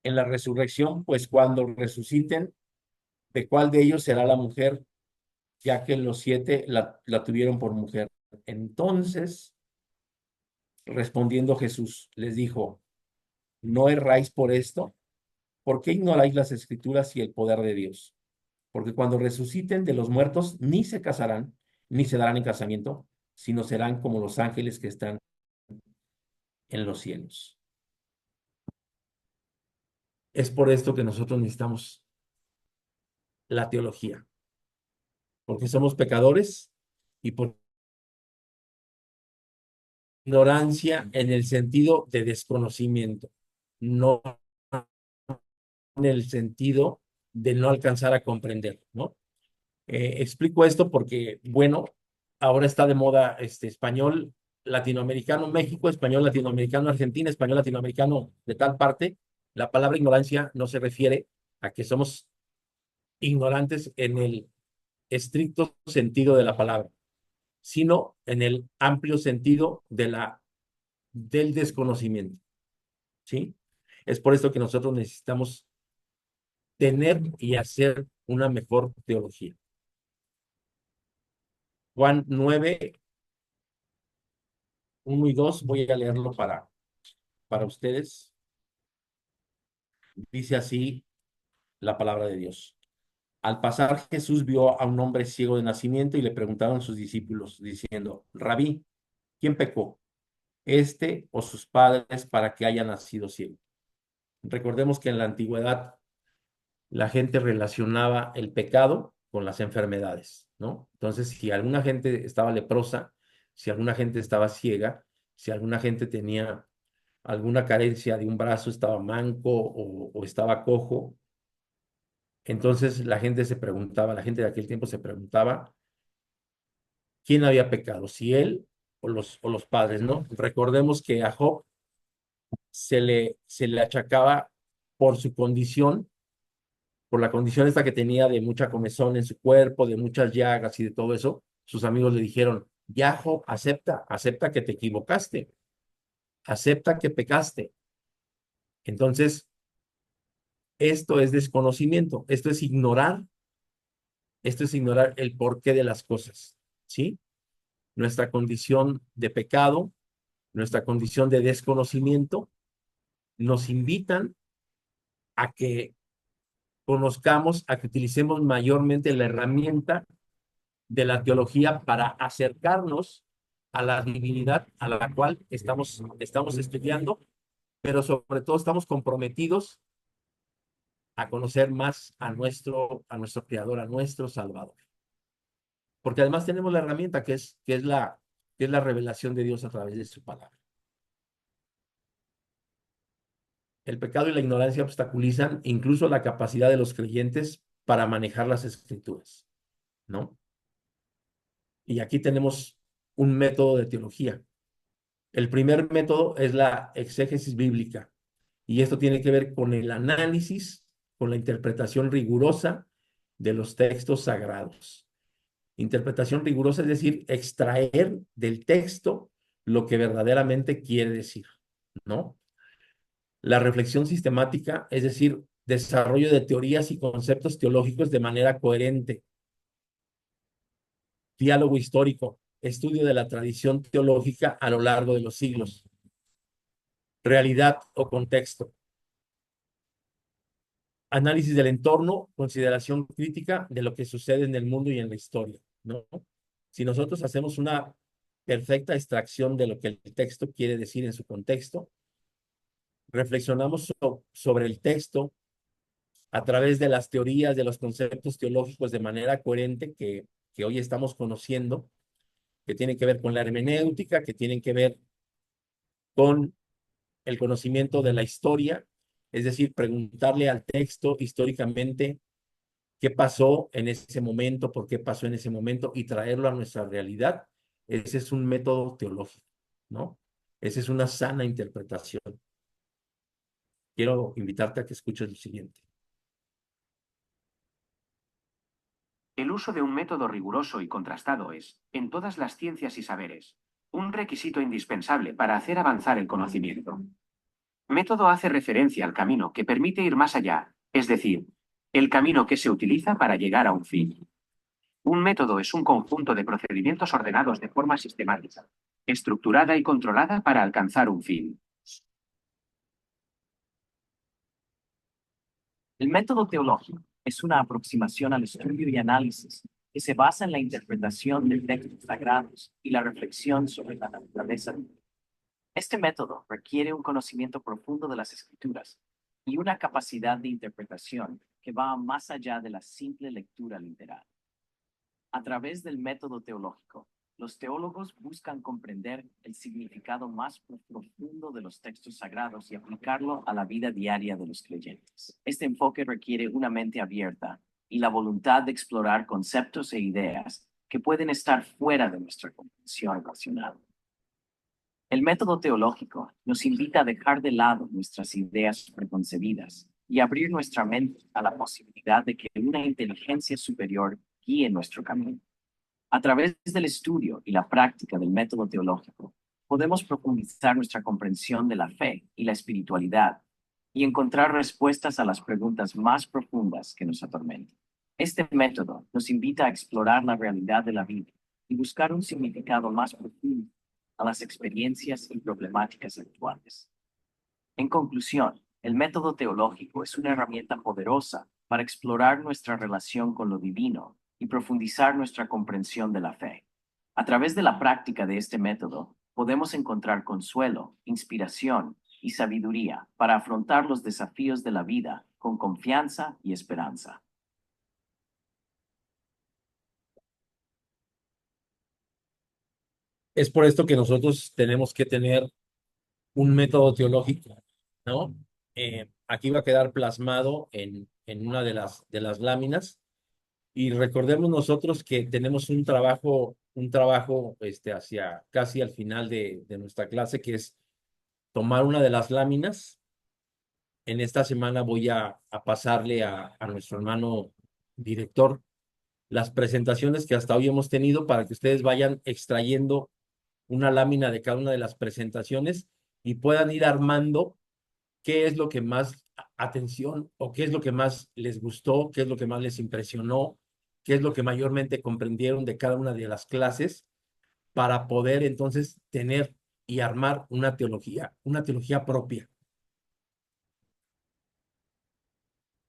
en la resurrección, pues cuando resuciten, ¿de cuál de ellos será la mujer? Ya que los siete la tuvieron por mujer. Entonces, respondiendo Jesús, les dijo: ¿no erráis por esto? ¿Por qué ignoráis las escrituras y el poder de Dios? Porque cuando resuciten de los muertos, ni se casarán, ni se darán en casamiento, sino serán como los ángeles que están en los cielos. Es por esto que nosotros necesitamos la teología, porque somos pecadores y por ignorancia en el sentido de desconocimiento, no en el sentido de no alcanzar a comprender, ¿no? Explico esto porque, bueno, ahora está de moda español latinoamericano México, español latinoamericano Argentina, español latinoamericano de tal parte. La palabra ignorancia no se refiere a que somos ignorantes en el estricto sentido de la palabra, sino en el amplio sentido del desconocimiento, ¿sí? Es por esto que nosotros necesitamos tener y hacer una mejor teología. Juan 9, 1 y 2, voy a leerlo para ustedes. Dice así la palabra de Dios. Al pasar, Jesús vio a un hombre ciego de nacimiento y le preguntaron sus discípulos, diciendo: Rabí, ¿quién pecó, este o sus padres, para que haya nacido ciego? Recordemos que en la antigüedad la gente relacionaba el pecado con las enfermedades, ¿no? Entonces, si alguna gente estaba leprosa, si alguna gente estaba ciega, si alguna gente tenía alguna carencia de un brazo, estaba manco o estaba cojo, entonces la gente se preguntaba, la gente de aquel tiempo se preguntaba quién había pecado, si él o los padres, ¿no? Recordemos que a Job se le achacaba por su condición, por la condición esta que tenía de mucha comezón en su cuerpo, de muchas llagas y de todo eso. Sus amigos le dijeron: ya, Job, acepta que te equivocaste, acepta que pecaste. Entonces, esto es desconocimiento, esto es ignorar el porqué de las cosas, ¿sí? Nuestra condición de pecado, nuestra condición de desconocimiento, nos invitan a que conozcamos, a que utilicemos mayormente la herramienta de la teología para acercarnos a la divinidad a la cual estamos estudiando, pero sobre todo estamos comprometidos a conocer más a nuestro Creador, a nuestro Salvador. Porque además tenemos la herramienta que es la revelación de Dios a través de su palabra. El pecado y la ignorancia obstaculizan incluso la capacidad de los creyentes para manejar las escrituras, ¿no? Y aquí tenemos un método de teología. El primer método es la exégesis bíblica, y esto tiene que ver con el análisis, con la interpretación rigurosa de los textos sagrados. Interpretación rigurosa es decir, extraer del texto lo que verdaderamente quiere decir, ¿no? La reflexión sistemática, es decir, desarrollo de teorías y conceptos teológicos de manera coherente. Diálogo histórico, estudio de la tradición teológica a lo largo de los siglos. Realidad o contexto. Análisis del entorno, consideración crítica de lo que sucede en el mundo y en la historia, ¿no? Si nosotros hacemos una perfecta extracción de lo que el texto quiere decir en su contexto. Reflexionamos sobre el texto a través de las teorías, de los conceptos teológicos de manera coherente que hoy estamos conociendo, que tienen que ver con la hermenéutica, que tienen que ver con el conocimiento de la historia, es decir, preguntarle al texto históricamente qué pasó en ese momento, por qué pasó en ese momento y traerlo a nuestra realidad. Ese es un método teológico, ¿no? Esa es una sana interpretación. Quiero invitarte a que escuches lo siguiente. El uso de un método riguroso y contrastado es, en todas las ciencias y saberes, un requisito indispensable para hacer avanzar el conocimiento. Método hace referencia al camino que permite ir más allá, es decir, el camino que se utiliza para llegar a un fin. Un método es un conjunto de procedimientos ordenados de forma sistemática, estructurada y controlada para alcanzar un fin. El método teológico es una aproximación al estudio y análisis que se basa en la interpretación de textos sagrados y la reflexión sobre la naturaleza divina. Este método requiere un conocimiento profundo de las escrituras y una capacidad de interpretación que va más allá de la simple lectura literal. A través del método teológico, los teólogos buscan comprender el significado más profundo de los textos sagrados y aplicarlo a la vida diaria de los creyentes. Este enfoque requiere una mente abierta y la voluntad de explorar conceptos e ideas que pueden estar fuera de nuestra comprensión racional. El método teológico nos invita a dejar de lado nuestras ideas preconcebidas y abrir nuestra mente a la posibilidad de que una inteligencia superior guíe nuestro camino. A través del estudio y la práctica del método teológico, podemos profundizar nuestra comprensión de la fe y la espiritualidad y encontrar respuestas a las preguntas más profundas que nos atormentan. Este método nos invita a explorar la realidad de la vida y buscar un significado más profundo a las experiencias y problemáticas actuales. En conclusión, el método teológico es una herramienta poderosa para explorar nuestra relación con lo divino y profundizar nuestra comprensión de la fe. A través de la práctica de este método, podemos encontrar consuelo, inspiración y sabiduría para afrontar los desafíos de la vida con confianza y esperanza. Es por esto que nosotros tenemos que tener un método teológico, ¿no? Aquí va a quedar plasmado en una de las láminas y recordemos nosotros que tenemos un trabajo hacia casi al final de nuestra clase, que es tomar una de las láminas. En esta semana voy a pasarle a nuestro hermano director las presentaciones que hasta hoy hemos tenido para que ustedes vayan extrayendo una lámina de cada una de las presentaciones y puedan ir armando qué es lo que más atención o qué es lo que más les gustó, qué es lo que más les impresionó, qué es lo que mayormente comprendieron de cada una de las clases para poder entonces tener y armar una teología propia.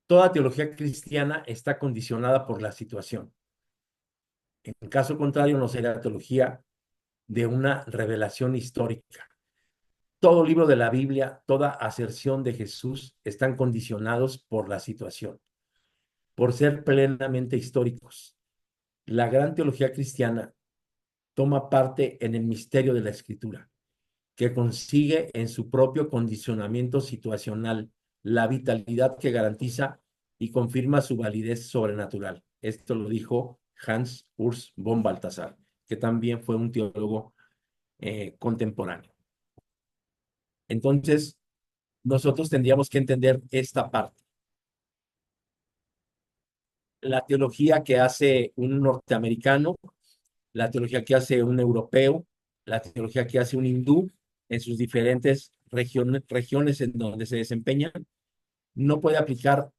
Toda teología cristiana está condicionada por la situación. En caso contrario, no sería teología de una revelación histórica. Todo libro de la Biblia, toda aserción de Jesús están condicionados por la situación, por ser plenamente históricos. La gran teología cristiana toma parte en el misterio de la Escritura, que consigue en su propio condicionamiento situacional la vitalidad que garantiza y confirma su validez sobrenatural. Esto lo dijo Hans Urs von Balthasar, que también fue un teólogo contemporáneo. Entonces, nosotros tendríamos que entender esta parte. La teología que hace un norteamericano, la teología que hace un europeo, la teología que hace un hindú en sus diferentes regiones en donde se desempeñan, no puede aplicar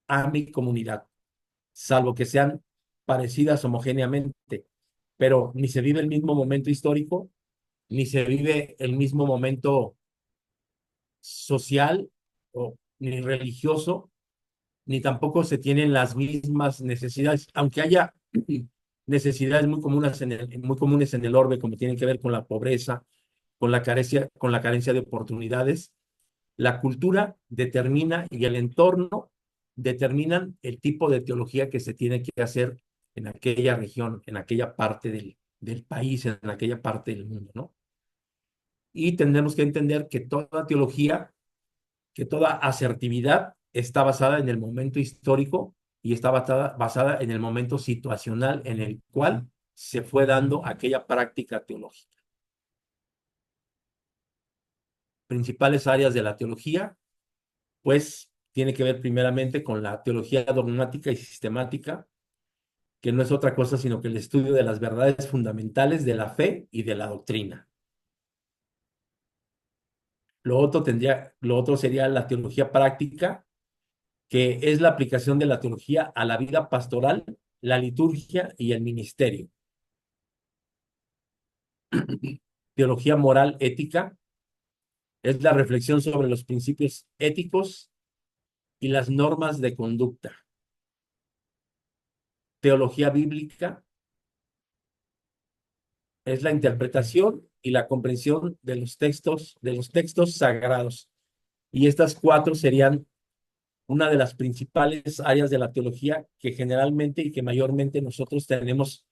a mi comunidad, salvo que sean parecidas homogéneamente, pero ni se vive el mismo momento histórico, ni se vive el mismo momento social o ni religioso, ni tampoco se tienen las mismas necesidades, aunque haya necesidades muy comunes en el orbe, como tienen que ver con la pobreza, con la carencia de oportunidades. La cultura determina y el entorno determinan el tipo de teología que se tiene que hacer en aquella región, en aquella parte del país, en aquella parte del mundo, ¿no? Y tendremos que entender que toda teología, que toda asertividad está basada en el momento histórico y está basada en el momento situacional en el cual se fue dando aquella práctica teológica. Principales áreas de la teología, pues tiene que ver primeramente con la teología dogmática y sistemática, que no es otra cosa sino que el estudio de las verdades fundamentales de la fe y de la doctrina. Lo otro sería la teología práctica, que es la aplicación de la teología a la vida pastoral, la liturgia y el ministerio. Teología moral ética es la reflexión sobre los principios éticos y las normas de conducta. Teología bíblica es la interpretación y la comprensión de los textos sagrados. Y estas cuatro serían una de las principales áreas de la teología que generalmente y que mayormente nosotros tenemos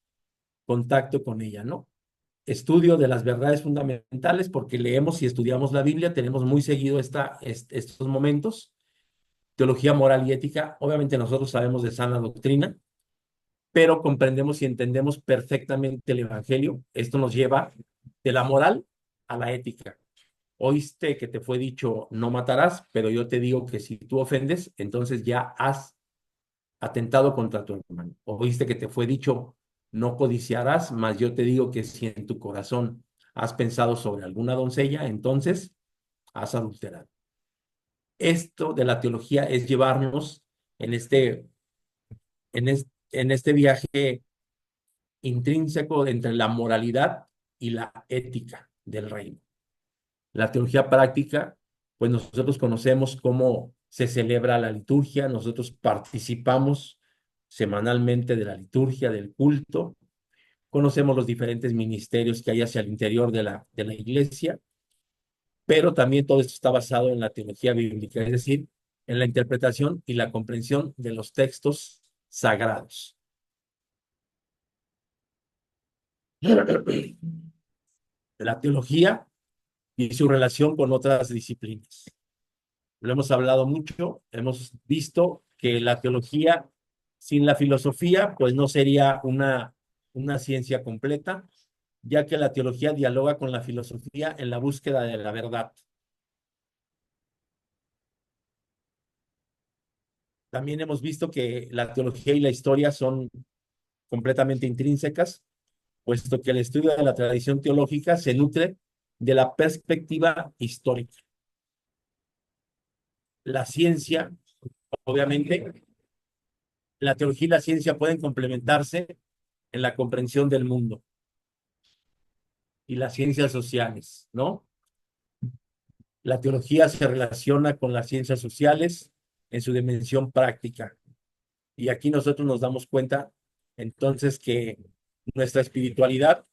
contacto con ella, ¿no? Estudio de las verdades fundamentales, porque leemos y estudiamos la Biblia, tenemos muy seguido estos momentos. Teología moral y ética, obviamente nosotros sabemos de sana doctrina, pero comprendemos y entendemos perfectamente el Evangelio. Esto nos lleva de la moral a la ética. Oíste que te fue dicho no matarás, pero yo te digo que si tú ofendes, entonces ya has atentado contra tu hermano. Oíste que te fue dicho no codiciarás, mas yo te digo que si en tu corazón has pensado sobre alguna doncella, entonces has adulterado. Esto de la teología es llevarnos en este viaje intrínseco entre la moralidad y la ética del reino. La teología práctica, pues nosotros conocemos cómo se celebra la liturgia, nosotros participamos semanalmente de la liturgia, del culto, conocemos los diferentes ministerios que hay hacia el interior de la iglesia, pero también todo esto está basado en la teología bíblica, es decir, en la interpretación y la comprensión de los textos sagrados. La teología y su relación con otras disciplinas. Lo hemos hablado mucho, hemos visto que la teología sin la filosofía, pues no sería una ciencia completa, ya que la teología dialoga con la filosofía en la búsqueda de la verdad. También hemos visto que la teología y la historia son completamente intrínsecas, puesto que el estudio de la tradición teológica se nutre de la perspectiva histórica. La ciencia, obviamente, la teología y la ciencia pueden complementarse en la comprensión del mundo y las ciencias sociales, ¿no? La teología se relaciona con las ciencias sociales en su dimensión práctica. Y aquí nosotros nos damos cuenta entonces que nuestra espiritualidad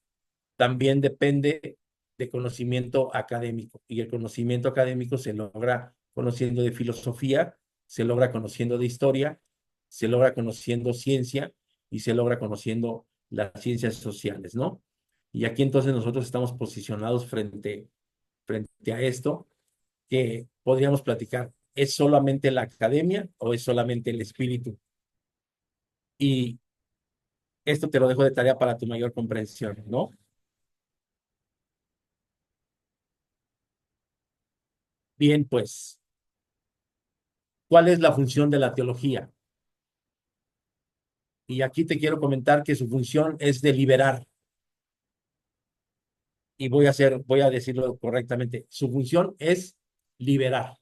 también depende de conocimiento académico. Y el conocimiento académico se logra conociendo de filosofía, se logra conociendo de historia, se logra conociendo ciencia y se logra conociendo las ciencias sociales, ¿no? Y aquí entonces nosotros estamos posicionados frente a esto que podríamos platicar. ¿Es solamente la academia o es solamente el espíritu? Y esto te lo dejo de tarea para tu mayor comprensión, ¿no? Bien, pues, ¿cuál es la función de la teología? Y aquí te quiero comentar que su función es de liberar. Y voy a decirlo correctamente. Su función es liberar,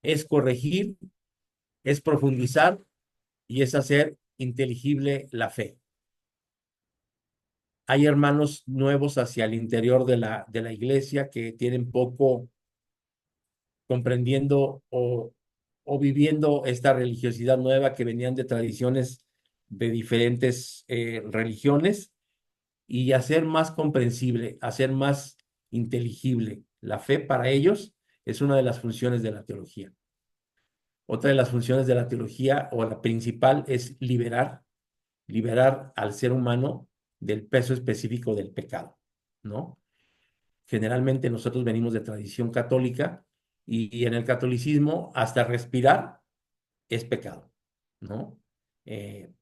es corregir, es profundizar y es hacer inteligible la fe. Hay hermanos nuevos hacia el interior de la iglesia que tienen poco comprendiendo o viviendo esta religiosidad nueva que venían de tradiciones de diferentes religiones y hacer más comprensible, hacer más inteligible la fe para ellos es una de las funciones de la teología. Otra de las funciones de la teología, o la principal, es liberar al ser humano del peso específico del pecado, ¿no? Generalmente nosotros venimos de tradición católica y en el catolicismo hasta respirar es pecado, ¿no? Eh,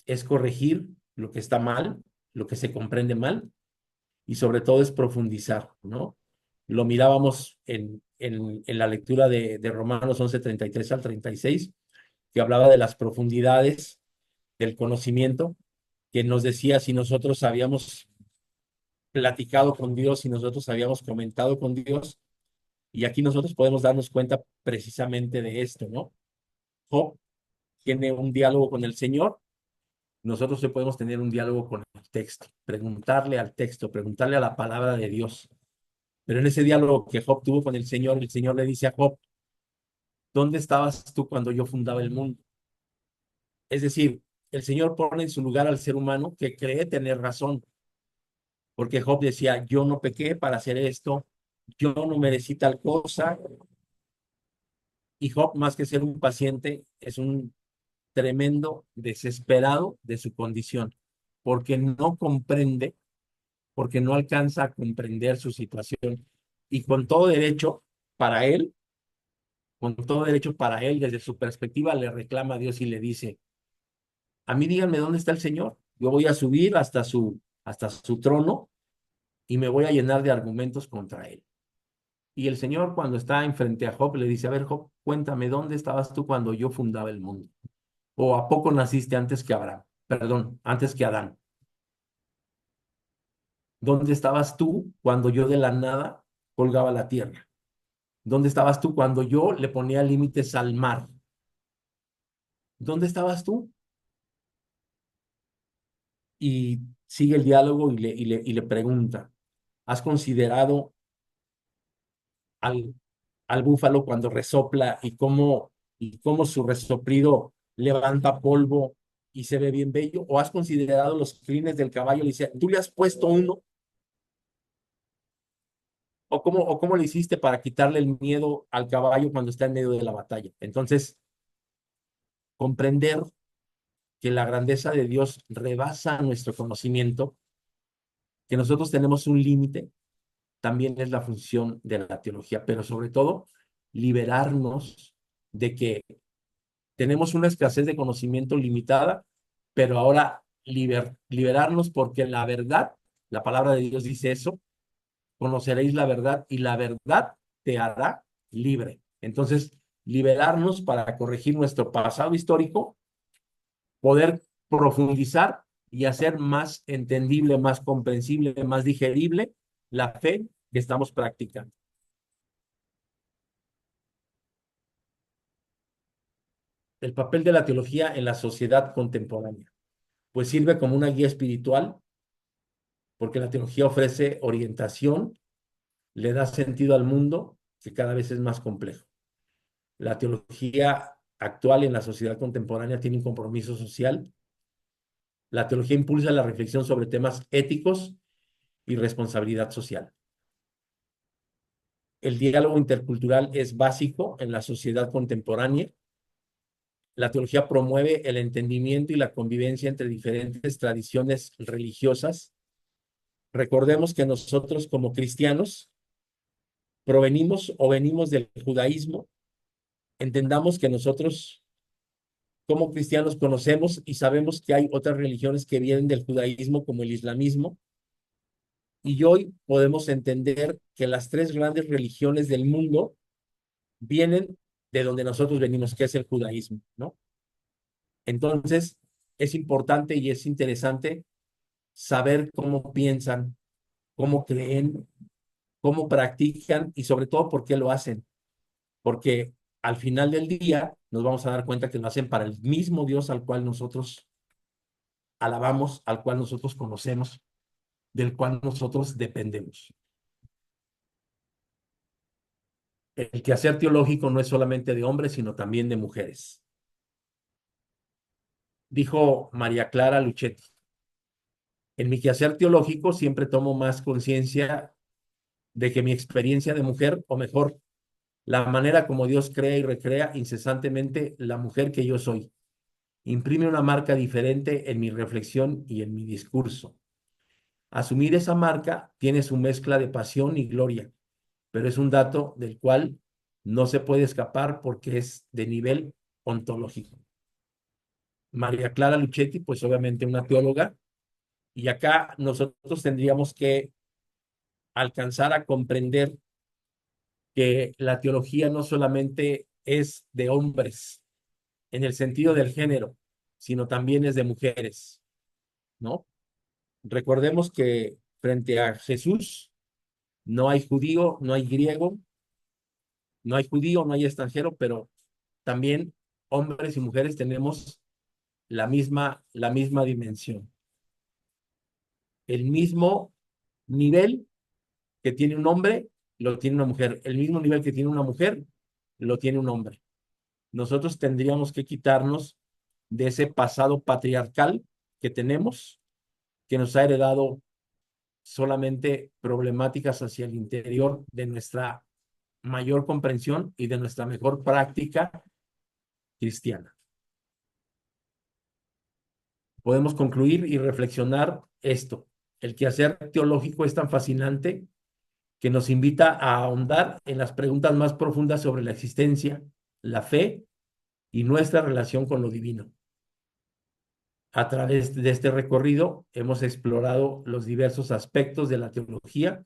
es corregir lo que está mal, lo que se comprende mal, y sobre todo es profundizar, ¿no? Lo mirábamos en la lectura de Romanos 11:33 al 36, que hablaba de las profundidades del conocimiento, que nos decía si nosotros habíamos platicado con Dios, si nosotros habíamos comentado con Dios, y aquí nosotros podemos darnos cuenta precisamente de esto, ¿no? Job tiene un diálogo con el Señor. Nosotros sí podemos tener un diálogo con el texto, preguntarle al texto, preguntarle a la palabra de Dios. Pero en ese diálogo que Job tuvo con el Señor le dice a Job, ¿dónde estabas tú cuando yo fundaba el mundo? Es decir, el Señor pone en su lugar al ser humano que cree tener razón, porque Job decía, yo no pequé para hacer esto, yo no merecí tal cosa, y Job, más que ser un paciente, es un tremendo desesperado de su condición, porque no comprende, porque no alcanza a comprender su situación. Y con todo derecho, para él, con todo derecho para él, desde su perspectiva, le reclama a Dios y le dice, a mí díganme dónde está el Señor. Yo voy a subir hasta su trono y me voy a llenar de argumentos contra él. Y el Señor, cuando está enfrente a Job, le dice, a ver, Job, cuéntame, ¿dónde estabas tú cuando yo fundaba el mundo? ¿O a poco naciste antes que Abraham? Perdón, antes que Adán. ¿Dónde estabas tú cuando yo de la nada colgaba la tierra? ¿Dónde estabas tú cuando yo le ponía límites al mar? ¿Dónde estabas tú? Y sigue el diálogo y le pregunta, ¿has considerado al, al búfalo cuando resopla y cómo su resoplido levanta polvo y se ve bien bello? ¿O has considerado los crines del caballo? Le dice, ¿tú le has puesto uno? ¿O cómo le hiciste para quitarle el miedo al caballo cuando está en medio de la batalla? Entonces, comprender que la grandeza de Dios rebasa nuestro conocimiento, que nosotros tenemos un límite, también es la función de la teología, pero sobre todo liberarnos de que tenemos una escasez de conocimiento limitada, pero ahora liberarnos porque la verdad, la palabra de Dios dice eso, conoceréis la verdad y la verdad te hará libre. Entonces, liberarnos para corregir nuestro pasado histórico, poder profundizar y hacer más entendible, más comprensible, más digerible la fe que estamos practicando. El papel de la teología en la sociedad contemporánea, pues sirve como una guía espiritual, porque la teología ofrece orientación, le da sentido al mundo que cada vez es más complejo. La teología actual en la sociedad contemporánea tiene un compromiso social. La teología impulsa la reflexión sobre temas éticos y responsabilidad social. El diálogo intercultural es básico en la sociedad contemporánea. La teología promueve el entendimiento y la convivencia entre diferentes tradiciones religiosas. Recordemos que nosotros como cristianos provenimos o venimos del judaísmo. Entendamos que nosotros como cristianos conocemos y sabemos que hay otras religiones que vienen del judaísmo como el islamismo. Y hoy podemos entender que las tres grandes religiones del mundo vienen de donde nosotros venimos, que es el judaísmo, ¿no? Entonces, es importante y es interesante saber cómo piensan, cómo creen, cómo practican y sobre todo por qué lo hacen. Porque al final del día nos vamos a dar cuenta que lo hacen para el mismo Dios al cual nosotros alabamos, al cual nosotros conocemos, del cual nosotros dependemos. El quehacer teológico no es solamente de hombres, sino también de mujeres. Dijo María Clara Luchetti: en mi quehacer teológico siempre tomo más conciencia de que mi experiencia de mujer, o mejor, la manera como Dios crea y recrea incesantemente la mujer que yo soy, imprime una marca diferente en mi reflexión y en mi discurso. Asumir esa marca tiene su mezcla de pasión y gloria, pero es un dato del cual no se puede escapar porque es de nivel ontológico. María Clara Luchetti, pues obviamente una teóloga, y acá nosotros tendríamos que alcanzar a comprender que la teología no solamente es de hombres en el sentido del género, sino también es de mujeres, ¿no? Recordemos que frente a Jesús no hay judío, no hay griego, no hay judío, no hay extranjero, pero también hombres y mujeres tenemos la misma dimensión, el mismo nivel que tiene un hombre, lo tiene una mujer, el mismo nivel que tiene una mujer, lo tiene un hombre. Nosotros tendríamos que quitarnos de ese pasado patriarcal que tenemos, que nos ha heredado solamente problemáticas hacia el interior de nuestra mayor comprensión y de nuestra mejor práctica cristiana. Podemos concluir y reflexionar esto. El quehacer teológico es tan fascinante que nos invita a ahondar en las preguntas más profundas sobre la existencia, la fe y nuestra relación con lo divino. A través de este recorrido hemos explorado los diversos aspectos de la teología,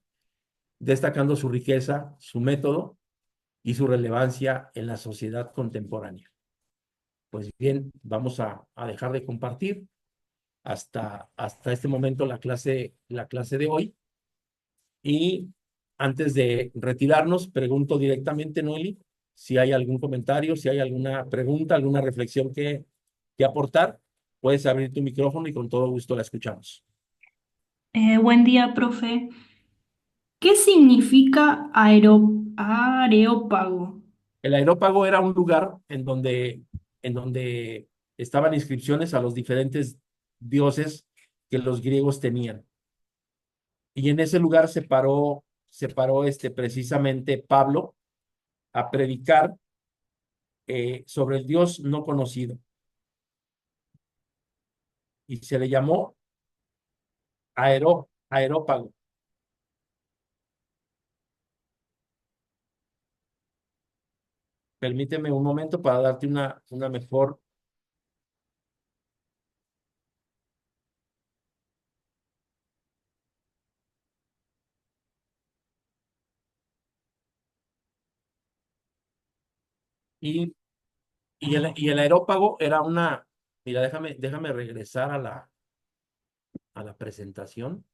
destacando su riqueza, su método y su relevancia en la sociedad contemporánea. Pues bien, vamos a dejar de compartir hasta este momento la clase de hoy. Y antes de retirarnos, pregunto directamente, Noeli, si hay algún comentario, si hay alguna pregunta, alguna reflexión que aportar, puedes abrir tu micrófono y con todo gusto la escuchamos. Buen día, profe. ¿Qué significa areópago? El aerópago era un lugar en donde estaban inscripciones a los diferentes dioses que los griegos tenían. Y en ese lugar se paró precisamente Pablo a predicar sobre el Dios no conocido. Y se le llamó aerópago. Permíteme un momento para darte una mejor. Y, y el aerópago era una. Mira, déjame regresar a la presentación.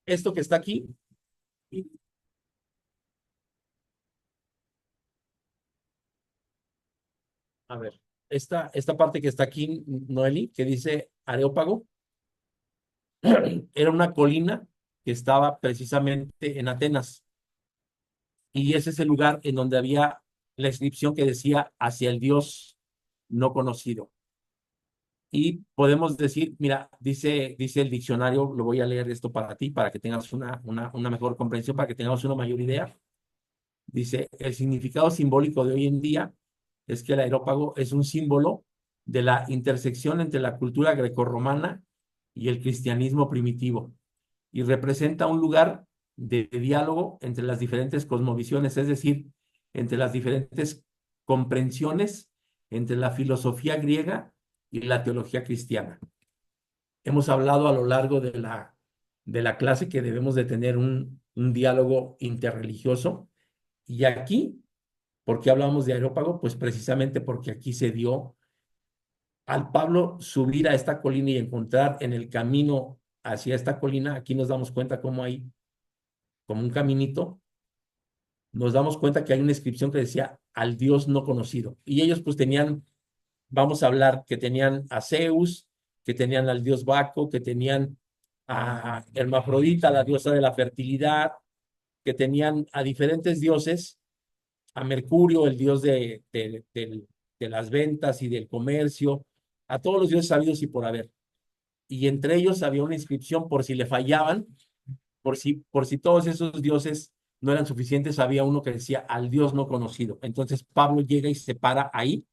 Esto que está aquí, a ver, esta parte que está aquí, Noeli, que dice Areópago, era una colina que estaba precisamente en Atenas. Y ese es el lugar en donde había la inscripción que decía hacia el Dios no conocido. Y podemos decir, mira, dice el diccionario, lo voy a leer esto para ti, para que tengas una mejor comprensión, para que tengamos una mayor idea. Dice, el significado simbólico de hoy en día es que el aerópago es un símbolo de la intersección entre la cultura grecorromana y el cristianismo primitivo y representa un lugar de diálogo entre las diferentes cosmovisiones, es decir, entre las diferentes comprensiones entre la filosofía griega y la teología cristiana. Hemos hablado a lo largo de la clase que debemos de tener un diálogo interreligioso y aquí, ¿por qué hablamos de Areópago? Pues precisamente porque aquí se dio al Pablo subir a esta colina y encontrar en el camino hacia esta colina, aquí nos damos cuenta cómo hay como un caminito, nos damos cuenta que hay una inscripción que decía al Dios no conocido. Y ellos pues tenían, vamos a hablar, que tenían a Zeus, que tenían al dios Baco, que tenían a Hermafrodita, la diosa de la fertilidad, que tenían a diferentes dioses, a Mercurio, el dios de las ventas y del comercio, a todos los dioses sabidos y por haber. Y entre ellos había una inscripción por si le fallaban, por si todos esos dioses no eran suficientes, había uno que decía al Dios no conocido. Entonces Pablo llega y se para ahí,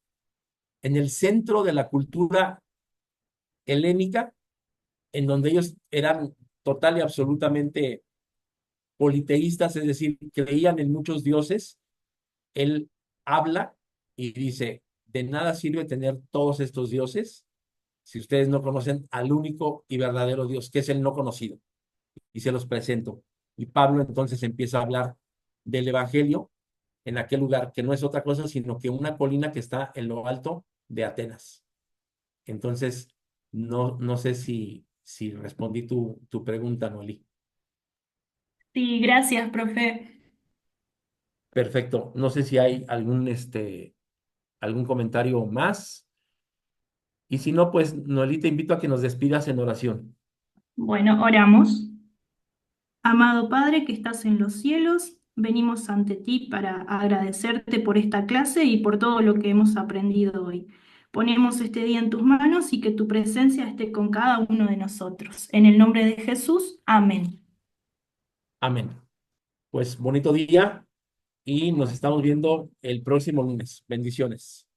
en el centro de la cultura helénica, en donde ellos eran total y absolutamente politeístas, es decir, creían en muchos dioses. Él habla y dice, de nada sirve tener todos estos dioses si ustedes no conocen al único y verdadero Dios, que es el no conocido. Y se los presento. Y Pablo entonces empieza a hablar del Evangelio en aquel lugar, que no es otra cosa, sino que una colina que está en lo alto de Atenas. Entonces, no sé si respondí tu pregunta, Noeli. Sí, gracias, profe. Perfecto. No sé si hay algún comentario más. Y si no, pues, Noeli, te invito a que nos despidas en oración. Bueno, oramos. Amado Padre que estás en los cielos, venimos ante ti para agradecerte por esta clase y por todo lo que hemos aprendido hoy. Ponemos este día en tus manos y que tu presencia esté con cada uno de nosotros. En el nombre de Jesús, amén. Amén. Pues bonito día y nos estamos viendo el próximo lunes. Bendiciones.